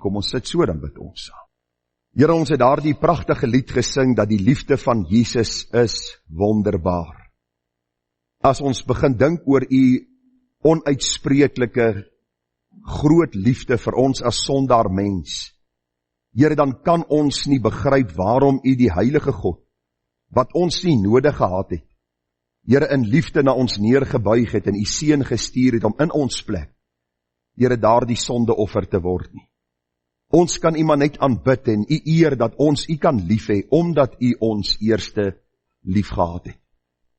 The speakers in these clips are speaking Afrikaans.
Kom ons sit so, dan bid ons saam. Here, ons het daar die pragtige lied gesing, dat die liefde van Jesus is wonderbaar. As ons begin dink oor u onuitspreeklike groot liefde vir ons as sondaar mens, Here, dan kan ons nie begryp waarom u die heilige God, wat ons nie nodig gehad het, Here, in liefde na ons neergebuig het en u seun gestuur het om in ons plek, Here, daar die sondeoffer te word nie. Ons kan u maar net aanbid en u eer dat ons u kan lief hê, omdat u ons eerste lief gehad het.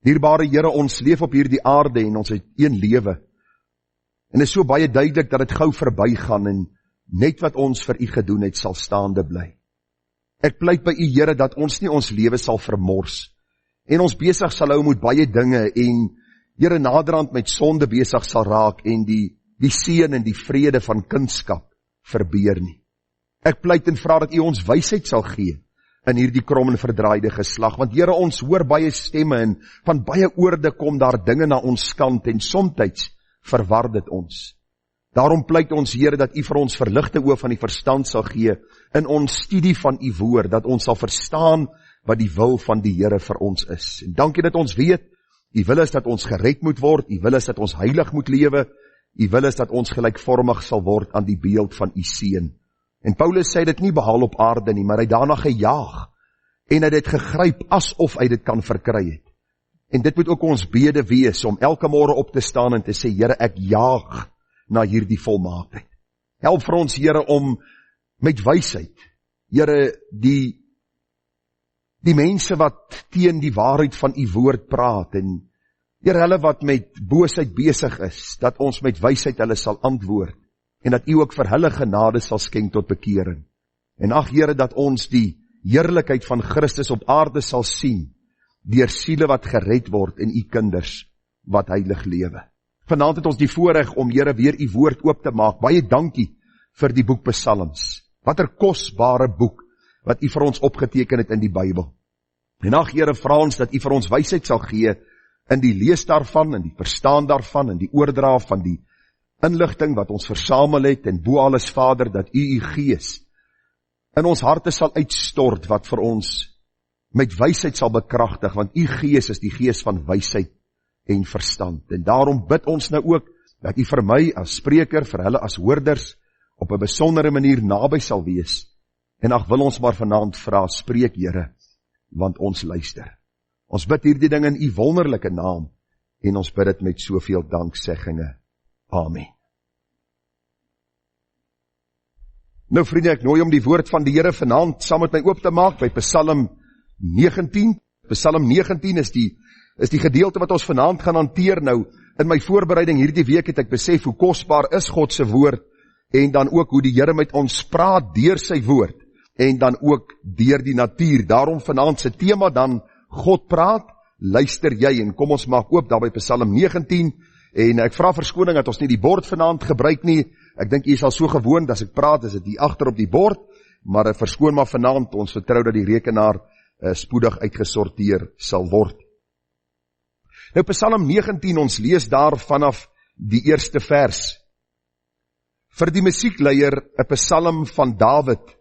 Dierbare Here, ons leef op hierdie aarde en ons het een lewe. En is so baie duidelik dat het gou verbygaan en net wat ons vir u gedoen het sal staande bly. Ek pleit by u Here dat ons nie ons lewe sal vermors en ons besig sal hou met baie dinge en Here naderhand met sonde besig sal raak en die seën en die vrede van kindskap verbeur nie. Ek pleit en vra dat u ons wysheid sal gee in hierdie krom en verdraaide geslag, want Here, ons hoor baie stemme en van baie oorde kom daar dinge na ons kant en somtyds verwar dit ons. Daarom pleit ons Here dat u vir ons verligte oë van die verstand sal gee in ons studie van u woord, dat ons sal verstaan wat die wil van die Here vir ons is. En dankie dat ons weet, u wil is dat ons gered moet word, u wil is dat ons heilig moet lewe, u wil is dat ons gelykvormig sal word aan die beeld van u seun. En Paulus sê dit nie behaal op aarde nie, maar hy daarna gejaag, en hy dit gegryp asof hy dit kan verkry het. En dit moet ook ons bede wees, om elke môre op te staan en te sê, Here, ek jaag na hierdie volmaaktheid. Help vir ons, Here, om met wysheid, Here, die mense wat teen die waarheid van u woord praat, en Here, hulle wat met boosheid besig is, dat ons met wysheid hulle sal antwoord, en dat u ook vir hulle genade sal skenk tot bekering. En ag Here, dat ons die heerlikheid van Christus op aarde sal sien, deur siele wat gered word en u kinders wat heilig lewe. Vanaand het ons die voorreg om Here weer u woord oop te maak. Baie dankie vir die boek Psalms. Wat 'n kosbare boek wat u vir ons opgeteken het in die Bybel. En ag Here, vra ons dat u vir ons wysheid sal gee in die lees daarvan, in die verstaan daarvan, in die oordra van die inligting wat ons versamel het, en bo alles Vader, dat u gees in ons harte sal uitstort, wat vir ons met wysheid sal bekragtig, want u gees is die gees van wysheid en verstand. En daarom bid ons nou ook, dat u vir my as spreker, vir hulle as hoorders, op 'n besondere manier naby sal wees. En ag, wil ons maar vanaand vra, spreek Here, want ons luister. Ons bid hierdie ding in u wonderlike naam, en ons bid dit met soveel danksegginge. Amen. Nou vriende, ek nooi om die woord van die Here vanaand saam met my oop te maak by Psalm 19. Psalm 19 is die gedeelte wat ons vanaand gaan hanteer. Nou, in my voorbereiding hierdie week het ek besef hoe kosbaar is God se woord, en dan ook hoe die Here met ons praat deur sy woord, en dan ook deur die natuur. Daarom vanaand se tema dan, God praat, luister jy, en kom ons maak oop daar by Psalm 19, en ek vra verskoning dat ons nie die bord vanaand gebruik nie. Ek dink jy is al so gewoond, as ek praat, is dit hier agter op die bord, maar verskoon maar vanaand, ons vertrou dat die rekenaar spoedig uitgesorteer sal word. Nou Psalm 19, ons lees daar vanaf die eerste vers. Vir die musiekleier, 'n psalm van Dawid.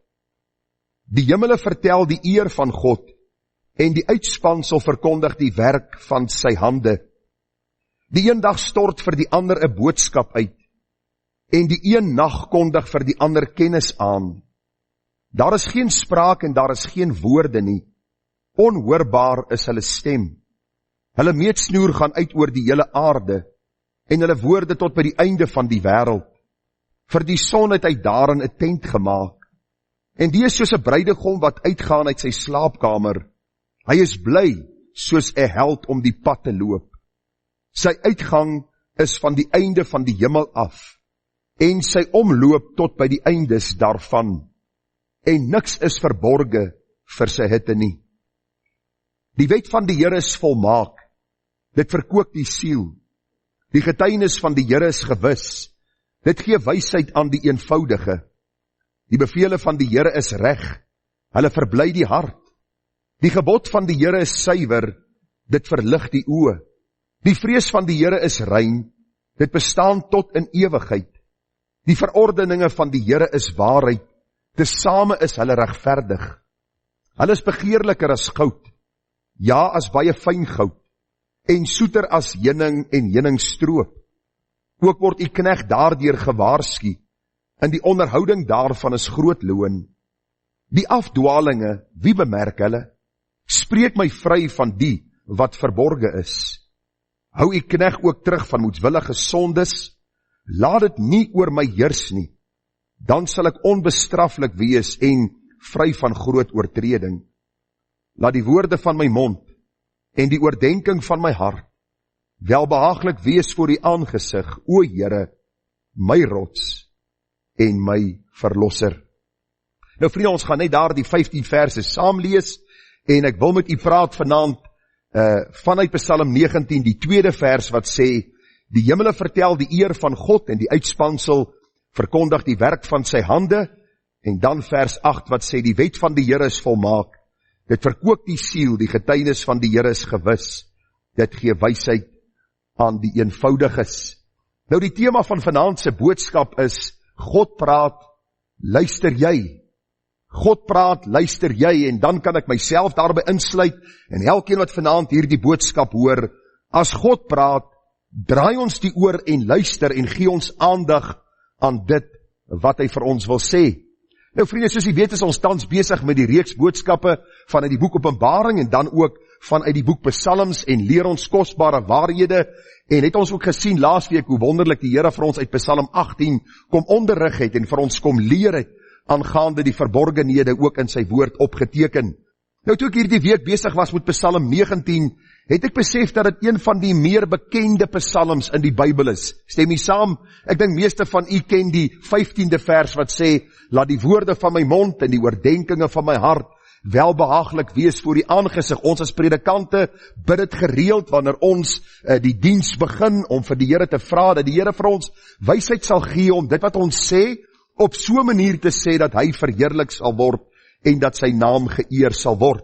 Die hemele vertel die eer van God, en die uitspansel verkondig die werk van sy hande. Die een dag stort vir die ander 'n boodskap uit, en die een nag kondig vir die ander kennis aan. Daar is geen spraak en daar is geen woorde nie. Onhoorbaar is hulle stem. Hulle meetsnoer gaan uit oor die hele aarde, en hulle woorde tot by die einde van die wêreld. Vir die son het hy daarin 'n tent gemaak, en die is soos 'n bruidegom wat uitgaan uit sy slaapkamer. Hy is bly soos 'n held om die pad te loop. Sy uitgang is van die einde van die hemel af, en sy omloop tot by die eindes daarvan, en niks is verborge vir sy hitte nie. Die wet van die Here is volmaak, dit verkoop die siel. Die getuienis van die Here is gewis, dit gee wysheid aan die eenvoudige. Die bevele van die Here is reg, hulle verbly die hart. Die gebod van die Here is suiwer, dit verlig die oë. Die vrees van die Here is rein, dit bestaan tot in ewigheid. Die verordeninge van die Here is waarheid, tesame is hulle regverdig. Hulle is begeerliker as goud, ja as baie fyn goud, en soeter as heuning en heuningstroop. Ook word die knegt daardeur gewaarsku, en die onderhouding daarvan is groot loon. Die afdwalinge, wie bemerk hulle? Spreek my vry van die wat verborge is. Hou u knegt ook terug van moedswillige sondes, laat dit nie oor my heers nie, dan sal ek onbestraflik wees en vry van groot oortreding. Laat die woorde van my mond en die oordenking van my hart welbehaaglik wees voor die aangesig, o Here, my rots en my verlosser. Nou vriende, ons gaan net daar die 15 verse saam lees, en ek wil met u praat vanaand vanuit Psalm 19, die tweede vers wat sê, die hemele vertel die eer van God en die uitspansel verkondig die werk van sy hande, en dan vers 8 wat sê, die wet van die Here is volmaak, dit verkoop die siel, die getuienis van die Here is gewis, dit gee wysheid aan die eenvoudiges. Nou die tema van vanaand se boodskap is, God praat, luister jy? God praat, luister jy, en dan kan ek myself daarby insluit, en elkeen wat vanaand hierdie boodskap hoor, as God praat, draai ons die oor en luister, en gee ons aandag aan dit wat hy vir ons wil sê. Nou vriende, soos jy weet is ons tans besig met die reeks boodskappe vanuit die boek Openbaring, en dan ook vanuit die boek Psalms, en leer ons kosbare waarhede, en het ons ook gesien laasweek hoe wonderlik die Here vir ons uit Psalm 18 kom onderrig het, en vir ons kom leer het, aangaande die verborgenhede ook in sy woord opgeteken. Nou toe ek hierdie week besig was met Psalm 19, het ek besef dat dit een van die meer bekende psalms in die Bybel is. Stem jy saam? Ek dink meeste van u ken die 15de vers wat sê, laat die woorde van my mond en die oordenkinge van my hart welbehaaglik wees voor die aangesig. Ons as predikante bid dit gereeld wanneer ons die diens begin om vir die Here te vra, dat die Here vir ons wysheid sal gee om dit wat ons sê, op so 'n manier te sê dat hy verheerlik sal word en dat sy naam geëer sal word.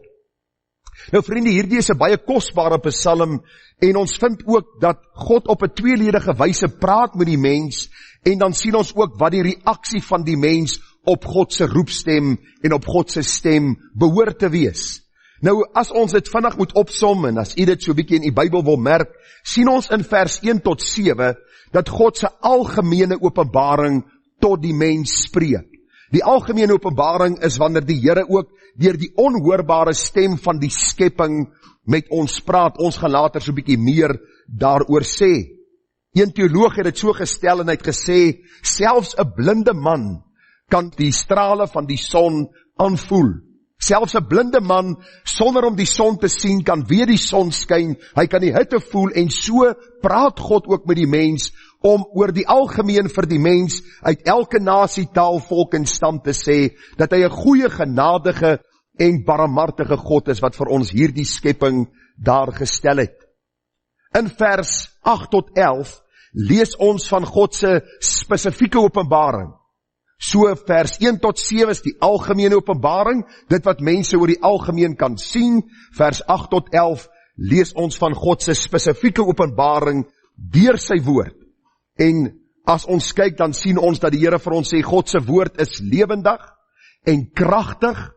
Nou vriende, hierdie is 'n baie kosbare psalm, en ons vind ook dat God op 'n tweeledige wyse praat met die mens, en dan sien ons ook wat die reaksie van die mens op God se roepstem en op God se stem behoort te wees. Nou as ons dit vinnig moet opsom, en as u dit so 'n bietjie in die Bybel wil merk, sien ons in vers 1 tot 7 dat God se algemene openbaring tot die mens spreek. Die algemene openbaring is wanneer die Here ook deur die onhoorbare stem van die skepping met ons praat. Ons gaan later so 'n bietjie meer daaroor sê. Een teoloog het dit so gestel en hy het gesê, selfs 'n blinde man kan die strale van die son aanvoel. Selfs 'n blinde man, sonder om die son te sien, kan weet die son skyn, hy kan die hitte voel, en so praat God ook met die mens, om oor die algemeen vir die mens uit elke nasie, taal, volk en stam te sê, dat hy 'n goeie, genadige en barmhartige God is, wat vir ons hierdie skepping daar gestel het. In vers 8 tot 11 lees ons van God se spesifieke openbaring. So vers 1 tot 7 is die algemene openbaring, dit wat mense oor die algemeen kan sien. Vers 8 tot 11 lees ons van God se spesifieke openbaring deur sy woord. En as ons kyk, dan sien ons dat die Here vir ons sê, God se woord is lewendig en kragtig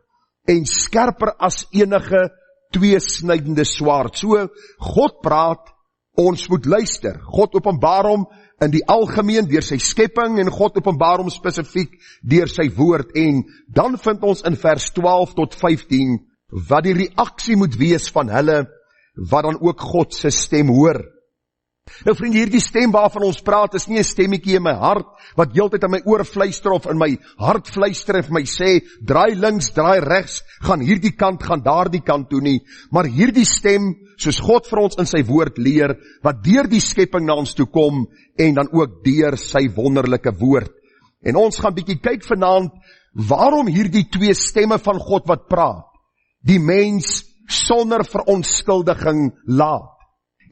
en skerper as enige tweesnydende swaard. So, God praat, ons moet luister. God openbaar hom in die algemeen deur sy skepping, en God openbaar hom spesifiek deur sy woord. En dan vind ons in vers 12 tot 15 wat die reaksie moet wees van hulle wat dan ook God se stem hoor. Nou vriende, hierdie stem waarvan ons praat is nie 'n stemmetjie in my hart wat heeltyd in my oor fluister of in my hart fluister en vir my sê, draai links, draai regs, gaan hierdie kant, gaan daardie kant toe nie. Maar hierdie stem, soos God vir ons in sy woord leer, wat deur die skepping na ons toe kom, en dan ook deur sy wonderlike woord. En ons gaan bietjie kyk vanaand, waarom hierdie twee stemme van God wat praat, die mens sonder verontskuldiging laat.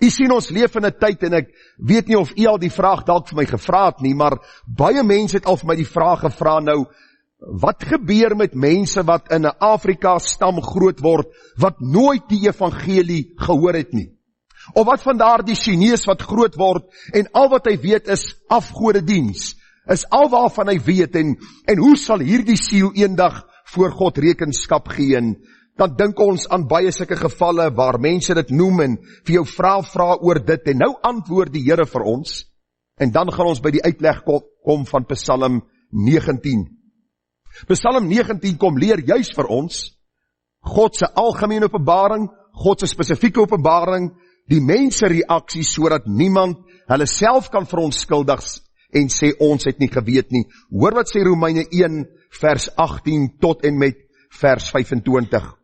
U sien, ons leef in 'n tyd, en ek weet nie of u al die vraag dalk vir my gevra het nie, maar baie mense het al vir my die vraag gevra, nou, wat gebeur met mense wat in 'n Afrika stam groot word, wat nooit die evangelie gehoor het nie? Of wat van daardie Chinees wat groot word, en al wat hy weet is afgodediens, is al waarvan hy weet, en hoe sal hierdie siel eendag voor God rekenskap gee? En dan dink ons aan baie sulke gevalle waar mense dit noem en vir jou vra oor dit, en nou antwoord die Here vir ons, en dan gaan ons by die uitleg kom van Psalm 19. Psalm 19 kom leer juis vir ons God se algemene openbaring, God se spesifieke openbaring, die mense reaksie, sodat niemand hulle self kan verontskuldig en sê ons het nie geweet nie. Hoor wat sê Romeine 1 vers 18 tot en met vers 25.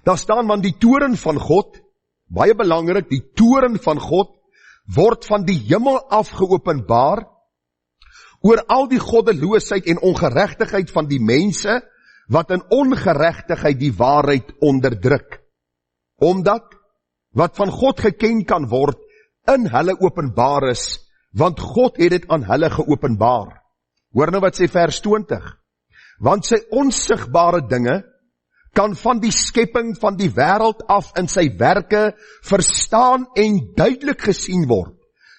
Daar staan, want die toren van God, baie belangrik, die toren van God word van die hemel af geopenbaar oor al die goddeloosheid en ongeregtigheid van die mense wat in ongeregtigheid die waarheid onderdruk. Omdat wat van God geken kan word in hulle openbaar is, want God het dit aan hulle geopenbaar. Hoor nou wat sê vers 20. Want sy onsigbare dinge kan van die skepping van die wêreld af in sy werke verstaan en duidelik gesien word,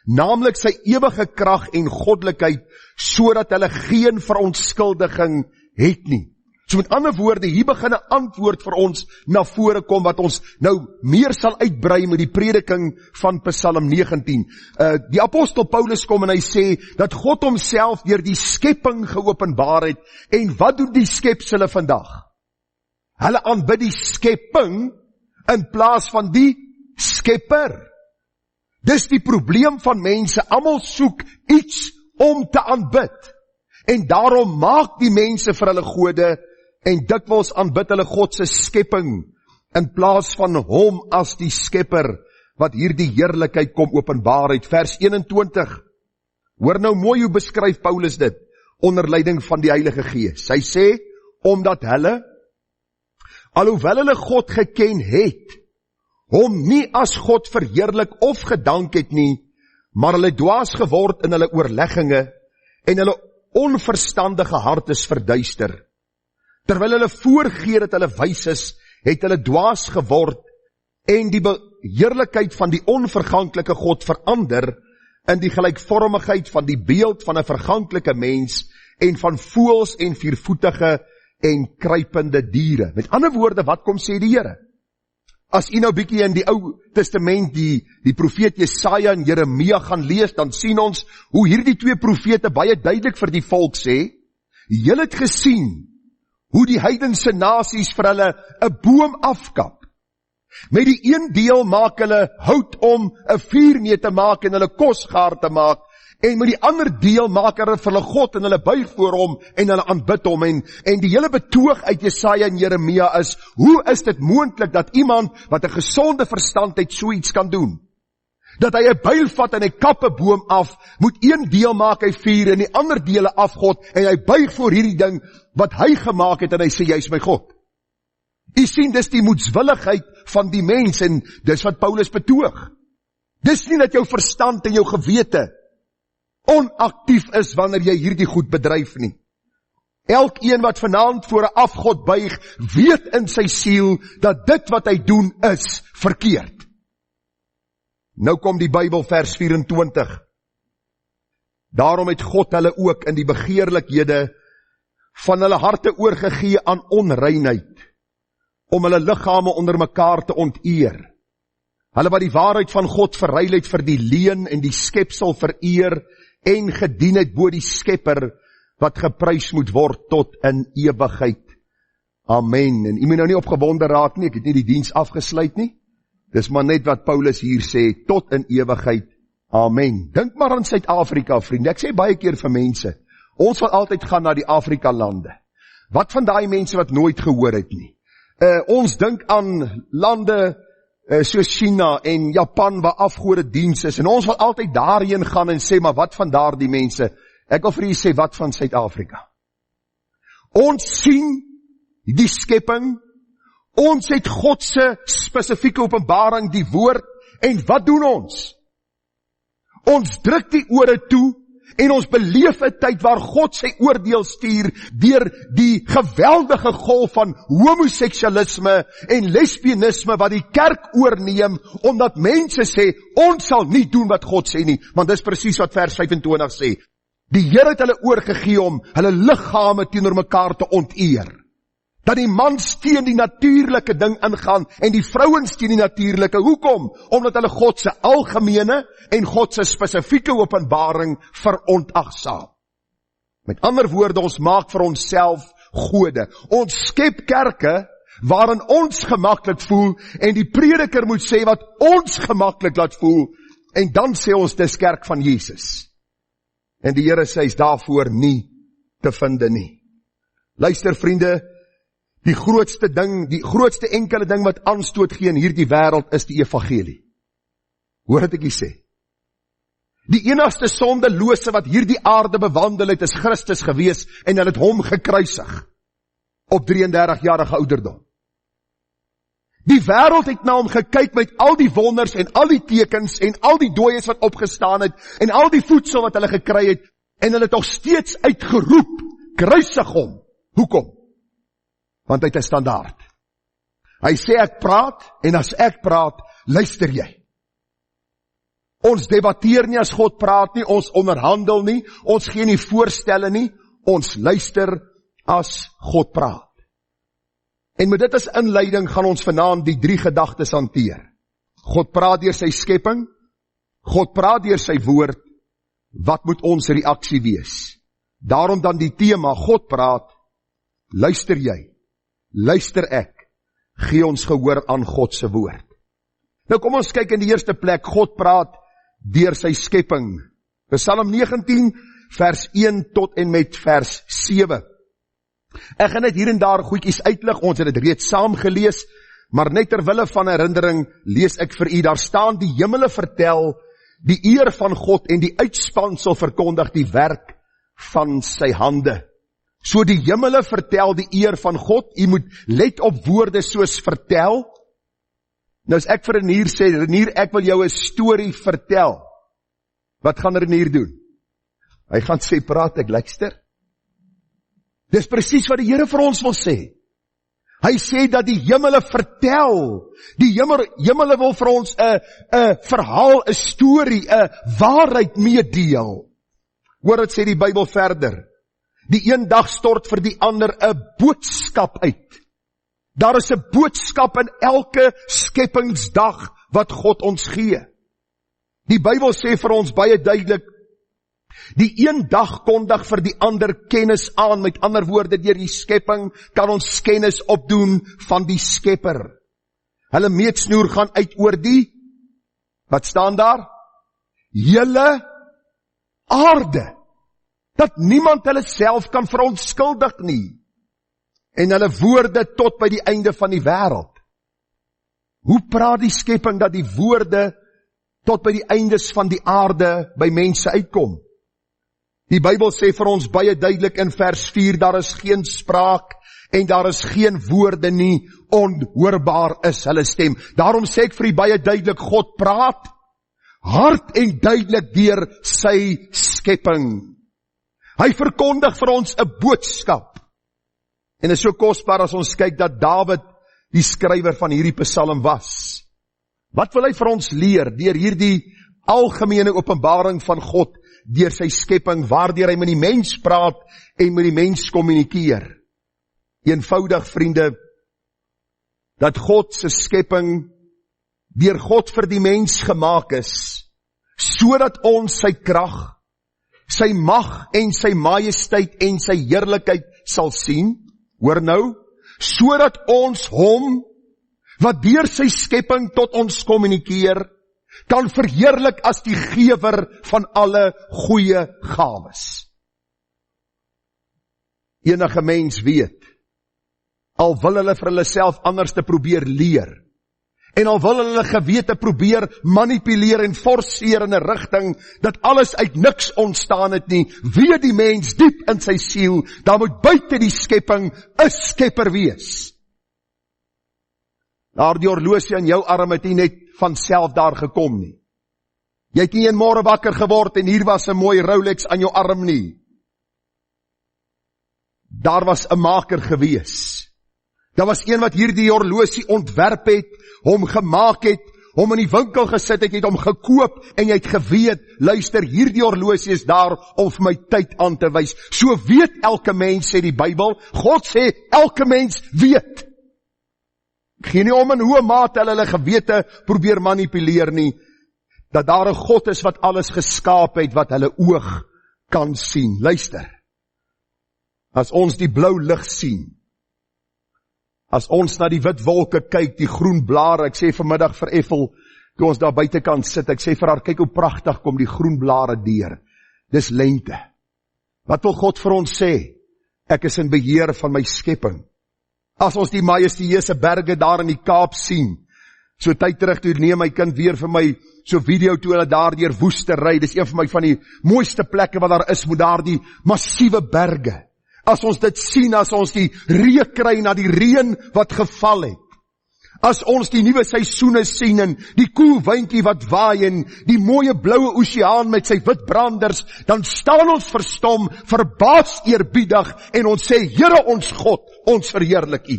naamlik sy ewige krag en goddelikheid, sodat hulle geen verontskuldiging het nie. So met ander woorde, hier begin 'n antwoord vir ons na vore kom, wat ons nou meer sal uitbrei met die prediking van Psalm 19. Die apostel Paulus kom en hy sê, dat God homself deur die skepping geopenbaar het, en wat doen die skepsele vandag? Hulle aanbid die skepping in plaas van die skepper. Dis die probleem van mense, almal soek iets om te aanbid, en daarom maak die mense vir hulle gode, en dikwels aanbid hulle God se skepping, in plaas van hom as die skepper, wat hierdie heerlikheid kom openbaar het. Vers 21, hoor nou mooi hoe beskryf Paulus dit, onder leiding van die Heilige Gees. Hy sê, omdat hulle, alhoewel hulle God geken het, hom nie as God verheerlik of gedank het nie, maar hulle dwaas geword in hulle oorlegginge, en hulle onverstandige hart is verduister. Terwyl hulle voorgee dat hulle wys is, het hulle dwaas geword, en die beheerlikheid van die onverganklike God verander, in die gelykvormigheid van die beeld van 'n verganklike mens, en van voëls en viervoetige en kruipende diere. Met ander woorde, wat kom sê die Here? As u nou bietjie in die Ou Testament die profeet Jesaja en Jeremia gaan lees, dan sien ons hoe hierdie twee profete baie duidelik vir die volk sê, julle het gesien hoe die heidense nasies vir hulle 'n boom afkap. Met die een deel maak hulle hout om 'n vuur mee te maak en hulle kosgaar te maak, en met die ander deel maak hulle vir hulle God en hulle buig voor hom en hulle aanbid hom. En die hele betoog uit Jesaja en Jeremia is, hoe is dit moontlik dat iemand wat 'n gesonde verstand het so iets kan doen? Dat hy 'n byl vat en hy kap 'n boom af, moet een deel maak hy vuur en die ander dele afgod, en hy buig voor hierdie ding wat hy gemaak het en hy sê, jy is my God. U sien, dis die moedswilligheid van die mens, en dis wat Paulus betoog. Dis nie dat jou verstand en jou gewete onaktief is wanneer jy hierdie goed bedryf nie. Elkeen wat vanaand voor 'n afgod buig, weet in sy siel dat dit wat hy doen is verkeerd. Nou kom die Bybel vers 24. Daarom het God hulle ook in die begeerlikhede van hulle harte oorgegee aan onreinheid, om hulle liggame onder mekaar te onteer. Hulle wat die waarheid van God verruil het vir die leuen en die skepsel vereer en gedien het bo die Skepper, wat geprys moet word tot in ewigheid. Amen. En u moet nou nie opgewonde raak nie, ek het nie die diens afgesluit nie. Dis maar net wat Paulus hier sê, tot in ewigheid. Amen. Dink maar aan Suid-Afrika, vriende. Ek sê baie keer vir mense, ons wil altyd gaan na die Afrika lande. Wat van daai mense wat nooit gehoor het nie? Ons dink aan lande soos China en Japan waar afgode diens is, en ons wil altyd daarheen gaan en sê, maar wat van daar die mense? Ek wil vir u sê, wat van Suid-Afrika? Ons sien die skepping, ons het God se spesifieke openbaring, die woord, en wat doen ons? Ons druk die ore toe, En ons beleef 'n tyd waar God sy oordeel stuur deur die geweldige golf van homoseksualisme en lesbienisme wat die kerk oorneem, omdat mense sê, ons sal nie doen wat God sê nie, want dis presies wat vers 25 sê. Die Here het hulle oorgegee om hulle liggame teenoor mekaar te onteer. Dat die mans teen die natuurlike ding ingaan en die vrouens teen die natuurlike. Hoekom? Omdat hulle God se algemene en God se spesifieke openbaring verontagsaam. Met ander woorde, ons maak vir onsself gode. Ons skep kerke waarin ons gemaklik voel en die prediker moet sê wat ons gemaklik laat voel en dan sê ons dis kerk van Jesus. En die Here sê is daarvoor nie te vinde nie. Luister vriende, die grootste enkele ding wat aanstoot gee in hierdie wêreld is die evangelie. Hoor wat ek hier sê. Die enigste sondelose wat hierdie aarde bewandel het is Christus gewees en hulle het hom gekruisig op 33-jarige ouderdom. Die wêreld het na hom gekyk met al die wonders en al die tekens en al die dooies wat opgestaan het en al die voedsel wat hulle gekry het en hulle het nog steeds uitgeroep, kruisig hom. Hoekom? Want hy het 'n standaard. Hy sê ek praat en as ek praat, luister jy. Ons debatteer nie as God praat nie, ons onderhandel nie, ons gee nie voorstelle nie, ons luister as God praat. En met dit as inleiding gaan ons vanaand die 3 gedagtes hanteer. God praat deur sy skepping, God praat deur sy woord, wat moet ons reaksie wees? Daarom dan die tema, God praat, luister jy, luister ek, gee ons gehoor aan God se woord. Nou kom ons kyk in die eerste plek, God praat deur sy skepping. Psalm 19 vers 1 tot en met vers 7. Ek gaan net hier en daar goedjies uitlig, ons het dit reeds saam gelees, maar net ter wille van herinnering lees ek vir u, daar staan die hemele vertel die eer van God en die uitspansel verkondig die werk van sy hande. So die hemele vertel die eer van God, u moet let op woorde soos vertel. Nou as ek vir Renier sê, Renier, ek wil jou 'n storie vertel. Wat gaan Renier doen? Hy gaan sê, praat ek luister. Dis presies wat die Here vir ons wil sê. Hy sê dat die hemele vertel, die hemele wil vir ons 'n verhaal, 'n storie, 'n waarheid meedeel. Hoor wat sê die Bybel verder. Die een dag stort vir die ander 'n boodskap uit. Daar is 'n boodskap in elke skepingsdag wat God ons gee. Die Bybel sê vir ons baie duidelik, die een dag kondig vir die ander kennis aan, met ander woorde, deur die skepping kan ons kennis opdoen van die Skepper. Hulle meetsnoer gaan uit oor die, wat staan daar? Hele aarde. Dat niemand hulle self kan verontskuldig nie. En hulle woorde tot by die einde van die wêreld. Hoe praat die skepping dat die woorde tot by die eindes van die aarde by mense uitkom? Die Bybel sê vir ons baie duidelik in vers 4, daar is geen spraak en daar is geen woorde nie, onhoorbaar is hulle stem. Daarom sê ek vir u baie duidelik, God praat hard en duidelik deur sy skepping. Hy verkondig vir ons 'n boodskap. En is so kosbaar as ons kyk dat Dawid die skrywer van hierdie psalm was. Wat wil hy vir ons leer deur hierdie algemene openbaring van God deur sy skepping, waardeur hy met die mens praat en met die mens kommunikeer? Eenvoudig, vriende, dat God se skepping deur God vir die mens gemaak is, sodat ons sy krag, sy mag en sy majesteit en sy heerlikheid sal sien. Hoor nou, sodat ons hom, wat deur sy skepping tot ons kommunikeer, kan verheerlik as die gewer van alle goeie gawes. Enige mens weet, al wil hulle vir hulle self anders te probeer leer, en al wil hulle gewete probeer manipuleer en forceer in 'n rigting, dat alles uit niks ontstaan het nie, weet die mens diep in sy siel, daar moet buite die skepping 'n skepper wees. Daar die horlosie aan jou arm het nie net van self daar gekom nie. Jy het nie een môre wakker geword en hier was 'n mooi Rolex aan jou arm nie. Daar was 'n maker gewees. Daar was een wat hierdie horlosie ontwerp het, hom gemaak het, hom in die winkel gesit het, jy het hom gekoop en jy het geweet, luister, hierdie horlosie is daar om vir my tyd aan te wys. So weet elke mens, sê die Bybel. God sê, elke mens weet. Ek gee nie om in hoe mate hulle gewete probeer manipuleer nie, dat daar 'n God is wat alles geskaap het, wat hulle oog kan sien. Luister, as ons die blou lig sien, as ons na die wit wolke kyk, die groen blare, ek sê vanmiddag vir Ethel, toe ons daar buitekant sit, ek sê vir haar, kyk hoe pragtig kom die groen blare deur. Dis lente. Wat wil God vir ons sê? Ek is in beheer van my skepping. As ons die majestueuse berge daar in die Kaap sien, so tyd terug toe neem my kind weer vir my so video toe hulle daar deur woeste ry, dis een van my van die mooiste plekke wat daar is, met daar die massiewe berge. As ons dit sien, as ons die reuk kry na die reën wat geval het, as ons die nuwe seisoene sien en die koel windjie wat waai en die mooie bloue oseaan met sy wit branders, dan staan ons verstom, verbaas eerbiedig en ons sê, Here ons God, ons verheerlik U.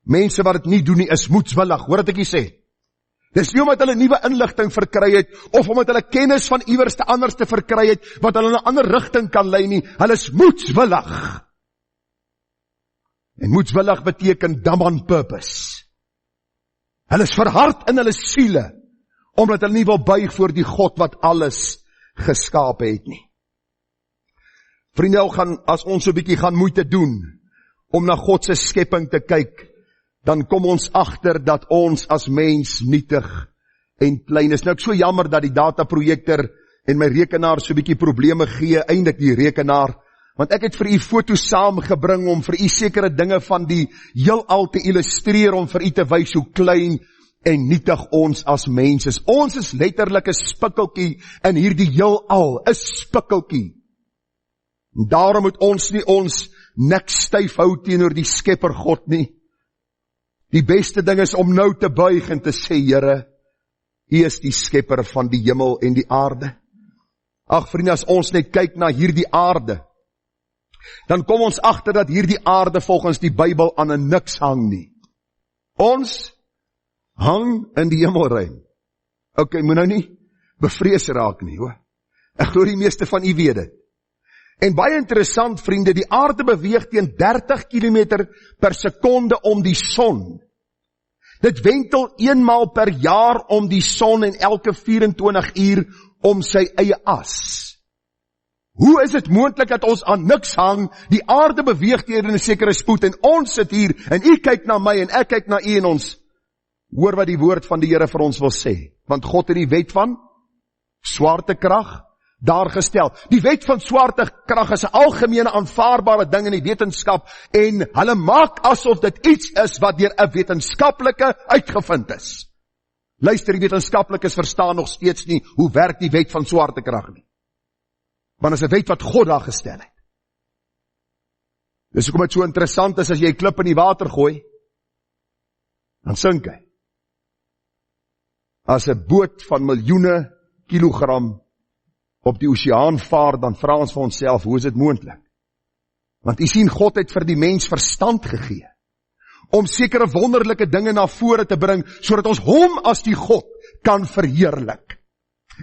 Mense wat dit nie doen nie is moedswillig, hoor wat ek hier sê. Dis nie omdat hulle nuwe inligting verkry het, of omdat hulle kennis van iewers te anders te verkry het, wat hulle in 'n ander rigting kan lei nie, hulle is moedswillig. En moedswillig beteken dumb on purpose. Hulle is verhard in hulle siele, omdat hulle nie wil buig voor die God wat alles geskaap het nie. Vriende, as ons so 'n bietjie gaan moeite doen, om na God se skepping te kyk, dan kom ons agter dat ons as mens nietig en klein is. Nou ek so jammer dat die dataprojektor en my rekenaar so 'n bietjie probleme gee, eintlik die rekenaar, want ek het vir u foto's saamgebring om vir u sekere dinge van die heelal te illustreer, om vir u te wys hoe klein en nietig ons as mens is. Ons is letterlik 'n spikkeltjie in hierdie heelal, 'n spikkeltjie. En daarom moet ons nie ons nek styf hou teenoor die Skepper God nie. Die beste ding is om nou te buig en te sê, Here, U is die Skepper van die hemel en die aarde. Ag vriende, as ons net kyk na hierdie aarde, dan kom ons agter dat hierdie aarde volgens die Bybel aan 'n niks hang nie. Ons hang in die hemelruim. Ok, moet nou nie bevrees raak nie, hoor. Ek glo die meeste van u weet dit. En baie interessant, vriende, die aarde beweeg teen 30 km per sekonde om die son. Dit wentel eenmaal per jaar om die son en elke 24 uur om sy eie as. Hoe is dit moontlik dat ons aan niks hang, die aarde beweeg teen 'n sekere spoed en ons sit hier en u kyk na my en ek kyk na u en ons hoor wat die woord van die Here vir ons wil sê. Want God het die wet van swaartekrag daar gestel. Die wet van swaartekrag is 'n algemene aanvaarbare ding in die wetenskap en hulle maak asof dit iets is wat deur 'n wetenskaplike uitgevind is. Luister, die wetenskaplikes verstaan nog steeds nie hoe werk die wet van swaartekrag nie. Want is 'n wet wat God daar gestel het. Dis hoekom dit so interessant is as jy 'n klip in die water gooi, dan sink hy. As 'n boot van miljoene kilogram op die oseaan vaar, dan vra ons vir onsself, hoe is dit moontlik? Want u sien, God het vir die mens verstand gegee, om sekere wonderlike dinge na vore te bring, sodat ons hom as die God kan verheerlik.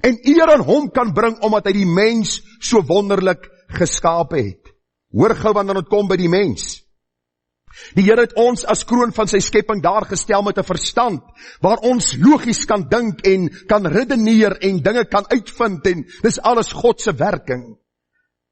En eer aan hom kan bring, omdat hy die mens so wonderlik geskape het. Hoor gou wanneer dit kom by die mens. Die Here het ons as kroon van sy skepping daar gestel met 'n verstand, waar ons logies kan dink en kan redeneer en dinge kan uitvind en dis alles God se werking.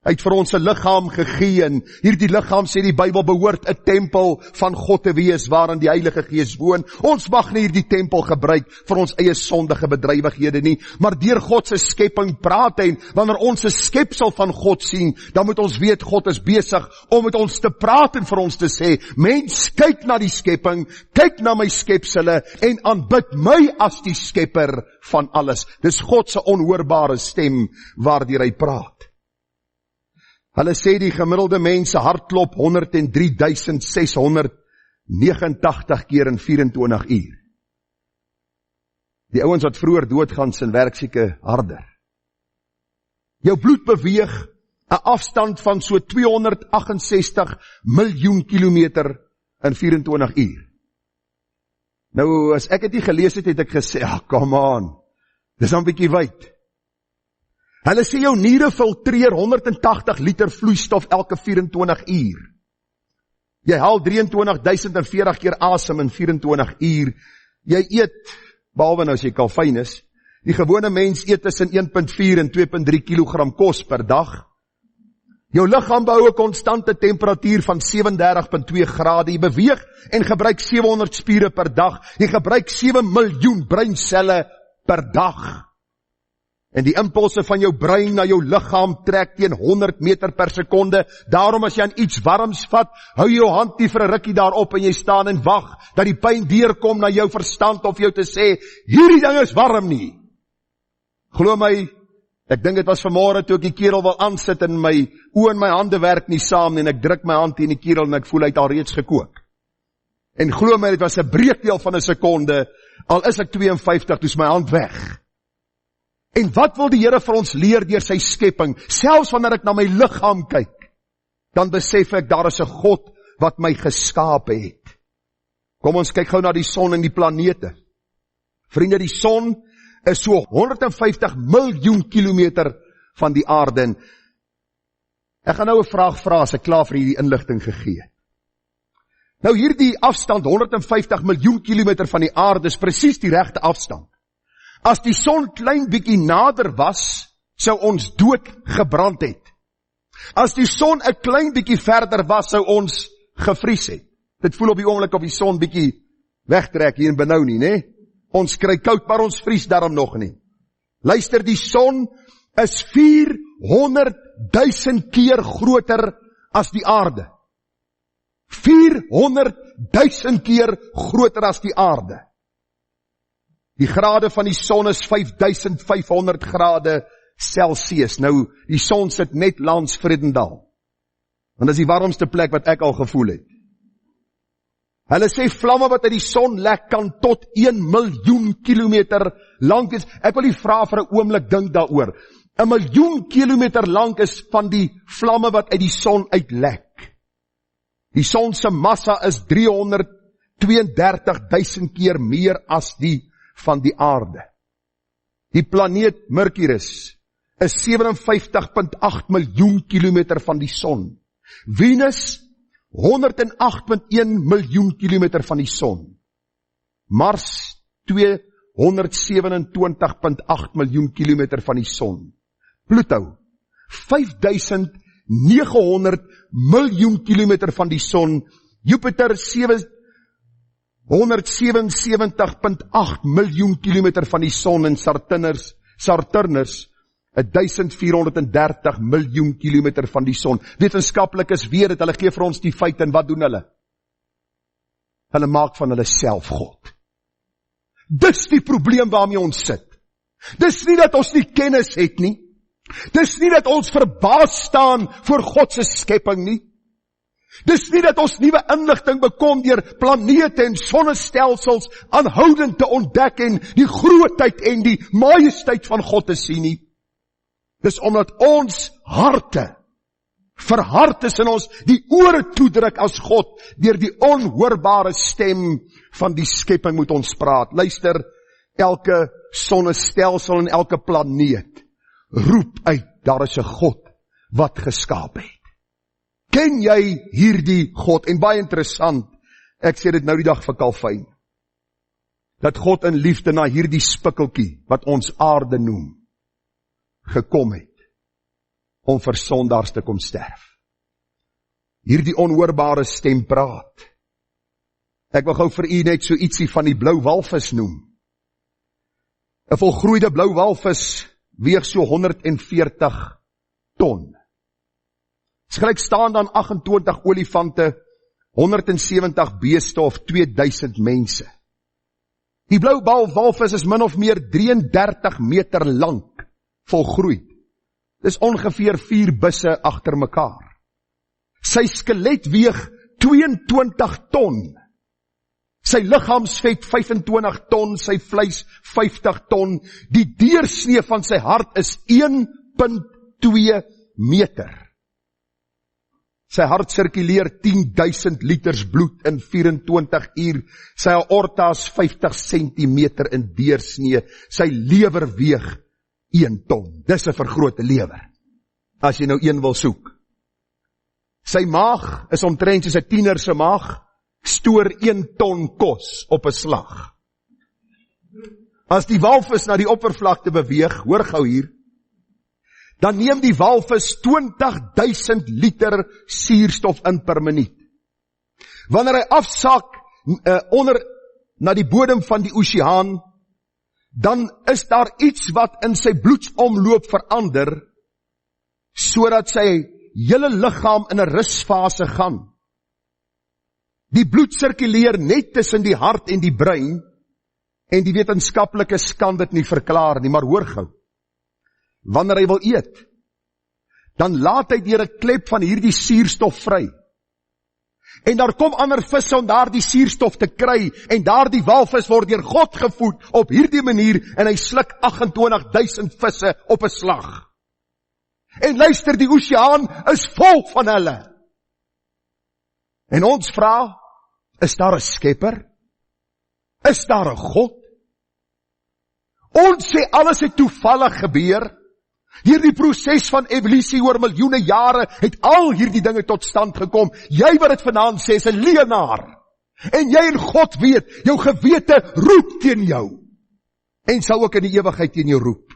Hy het vir ons 'n liggaam gegee en hierdie liggaam, sê die Bybel, behoort 'n tempel van God te wees waarin die Heilige Gees woon. Ons mag nie hierdie tempel gebruik vir ons eie sondige bedrywighede nie, maar deur God se skepping praat hy. Wanneer ons 'n skepsel van God sien, dan moet ons weet God is besig om met ons te praat en vir ons te sê, mens, kyk na die skepping, kyk na my skepsele en aanbid my as die skepper van alles. Dis God se onhoorbare stem waardeur hy praat. Hulle sê die gemiddelde mens se hart klop 103.689 keer in 24 uur. Die ouens wat vroeër doodgaan, sin werk seker harder. Jou bloed beweeg 'n afstand van so 268 miljoen kilometer in 24 uur. Nou, as ek het nie gelees het, het ek gesê, come on, dis dan 'n bietjie wyd. Hulle sê jou niere filtreer 180 liter vloeistof elke 24 uur. Jy haal 23.040 keer asem in 24 uur. Jy eet, behalwe nou as jy kalfyn is, die gewone mens eet tussen 1.4 en 2.3 kilogram kos per dag. Jou liggaam behou 'n konstante temperatuur van 37.2 grade. Jy beweeg en gebruik 700 spiere per dag. Jy gebruik 7 miljoen breinselle per dag. En die impulse van jou brein na jou liggaam trek teen 100 meter per sekonde. Daarom as jy aan iets warms vat, hou jou hand nie vir 'n rukkie daarop en jy staan en wag dat die pyn deurkom na jou verstand of jou te sê, hierdie ding is warm nie. Glo my, ek dink dit was vanmôre toe ek die kerel wil aansit en my oë en my hande werk nie saam en ek druk my hand in die kerel en ek voel hy het al reeds gekook. En glo my, dit was 'n breekdeel van 'n sekonde, al is ek 52, toe is my hand weg. En wat wil die Here vir ons leer deur sy skepping? Selfs wanneer ek na my liggaam kyk, dan besef ek, daar is 'n God wat my geskaap het. Kom ons kyk gou na die son en die planete. Vriende, die son is so 150 miljoen kilometer van die aarde. En ek gaan nou 'n vraag vra as ek klaar vir hierdie inligting gegee het. Nou hierdie afstand, 150 miljoen kilometer van die aarde, is presies die regte afstand. As die son klein bietjie nader was, sou ons dood gebrand het. As die son 'n klein bietjie verder was, sou ons gevries het. Dit voel op die oomblik of die son bietjie wegtrek hier in Benoni, né? Ons kry koud, maar ons vries daarom nog nie. Luister, die son is 400.000 keer groter as die aarde. 400.000 keer groter as die aarde. Die grade van die son is 5500 grade Celsius. Nou, die son sit net langs Vredendal. Want dit is die warmste plek wat ek al gevoel het. Hulle sê vlamme wat uit die son lek kan tot 1 miljoen kilometer lank wees. Ek wil nie vra vir 'n oomblik dink daaroor. 1 miljoen kilometer lank is van die vlamme wat uit die son uitlek. Die son se massa is 332.000 keer meer as die van die aarde. Die planeet Mercurius is 57.8 miljoen kilometer van die son. Venus 108.1 miljoen kilometer van die son. Mars 227.8 miljoen kilometer van die son. Pluto 5.900 miljoen kilometer van die son. Jupiter 777.8 miljoen kilometer van die son en Saturnus 1430 miljoen kilometer van die son. Wetenskaplikes weet dit, hulle gee vir ons die feite en wat doen hulle? Hulle maak van hulle self God. Dis die probleem waarmee ons sit. Dis nie dat ons nie kennis het nie. Dis nie dat ons verbaas staan voor God se skepping nie. Dis nie dat ons nuwe inligting bekom deur planete en sonnestelsels aanhoudend te ontdek en die grootheid en die majesteit van God te sien nie. Dis omdat ons harte verhard is en ons die ore toedruk as God deur die onhoorbare stem van die skepping moet ons praat. Luister, elke sonnestelsel en elke planeet roep uit, daar is 'n God wat geskaap het. Ken jy hierdie God? En baie interessant, ek sê dit nou die dag vir Kalfyn, dat God in liefde na hierdie spikkeltjie, wat ons aarde noem, gekom het, om vir sondaars te kom sterf. Hierdie onhoorbare stem praat. Ek wil gou vir u net so ietsie van die blou walvis noem. 'n volgroeide blou walvis weeg so 140 ton. Dit is gelykstaande aan 28 olifante, 170 beeste of 2000 mense. Die blou walvis is min of meer 33 meter lank, volgroeid. Dis ongeveer 4 busse agter mekaar. Sy skelet weeg 22 ton. Sy liggaamsvet 25 ton, sy vleis 50 ton. Die deursnee van sy hart is 1,2 meter. Sy hart sirkuleer 10.000 liters bloed in 24 uur. Sy aorta is 50 centimeter in deursnee. Sy lewer weeg 1 ton. Dis 'n vergrote lewer, as jy nou een wil soek. Sy maag is omtrent soos 'n tiener se maag, stoor 1 ton kos op 'n slag. As die walvis na die oppervlakte beweeg, hoor gou hier, dan neem die walvis 20.000 liter suurstof in per minuut. Wanneer hy afsak onder na die bodem van die oseaan, dan is daar iets wat in sy bloedsomloop verander, sodat sy hele liggaam in 'n rusfase gaan. Die bloed sirkuleer net tussen die hart en die brein, en die wetenskaplikes kan dit nie verklaar nie, maar hoor gou. Wanneer hy wil eet, dan laat hy deur 'n klep van hierdie suurstof vry. En daar kom ander visse om daardie suurstof te kry, en daardie walvis word deur God gevoed op hierdie manier, en hy sluk 28.000 visse op 'n slag. En luister, die oseaan is vol van hulle. En ons vra, is daar 'n skepper? Is daar 'n God? Ons sê alles het toevallig gebeur. Deur die proses van evolusie oor miljoene jare het al hierdie dinge tot stand gekom. Jy wat dit vanaand sê, is 'n leienaar. En jy en God weet, jou gewete roep teen jou. En sal ook in die ewigheid teen jou roep.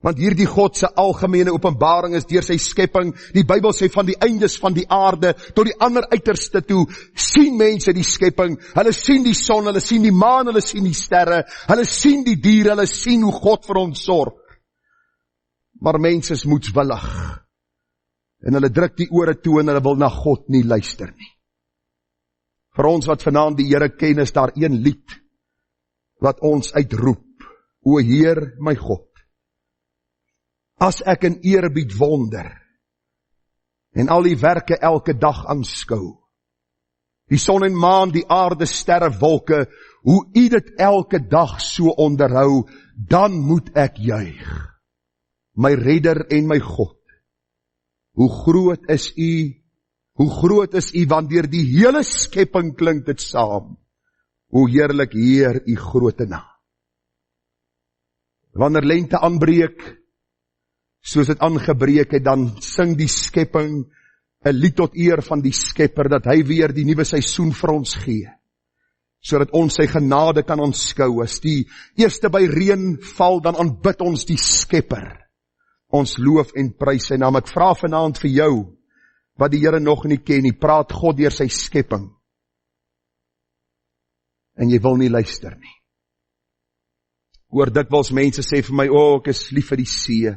Want hierdie God se algemene openbaring is deur sy skepping. Die Bybel sê van die eindes van die aarde tot die ander uiterste toe, sien mense die skepping. Hulle sien die son, hulle sien die maan, hulle sien die sterre, hulle sien die diere, hulle sien hoe God vir ons sorg. Maar mense is moedswillig. En hulle druk die ore toe en hulle wil na God nie luister nie. Vir ons wat vanaand die Here ken, is daar een lied wat ons uitroep. O Heer, my God, as ek in eerbied wonder en al die werke elke dag aanskou, die son en maan, die aarde, sterre, wolke, hoe U dit elke dag so onderhou, dan moet ek juig. My redder en my God, hoe groot is U, want deur die hele skepping klink dit saam. Hoe heerlik Heer U groote naam. Wanneer lente aanbreek, soos dit aangebreek het, dan sing die skepping 'n lied tot eer van die Skepper, dat hy weer die nuwe seisoen vir ons gee, sodat ons sy genade kan aanskou. As die eerste by reën val, dan aanbid ons die Skepper. Ons loof en prys sy naam. Ek vra vanaand vir jou, wat die Here nog nie ken nie, praat God deur sy skepping. En jy wil nie luister nie. Hoor dikwels mense sê vir my, ek is lief vir die see.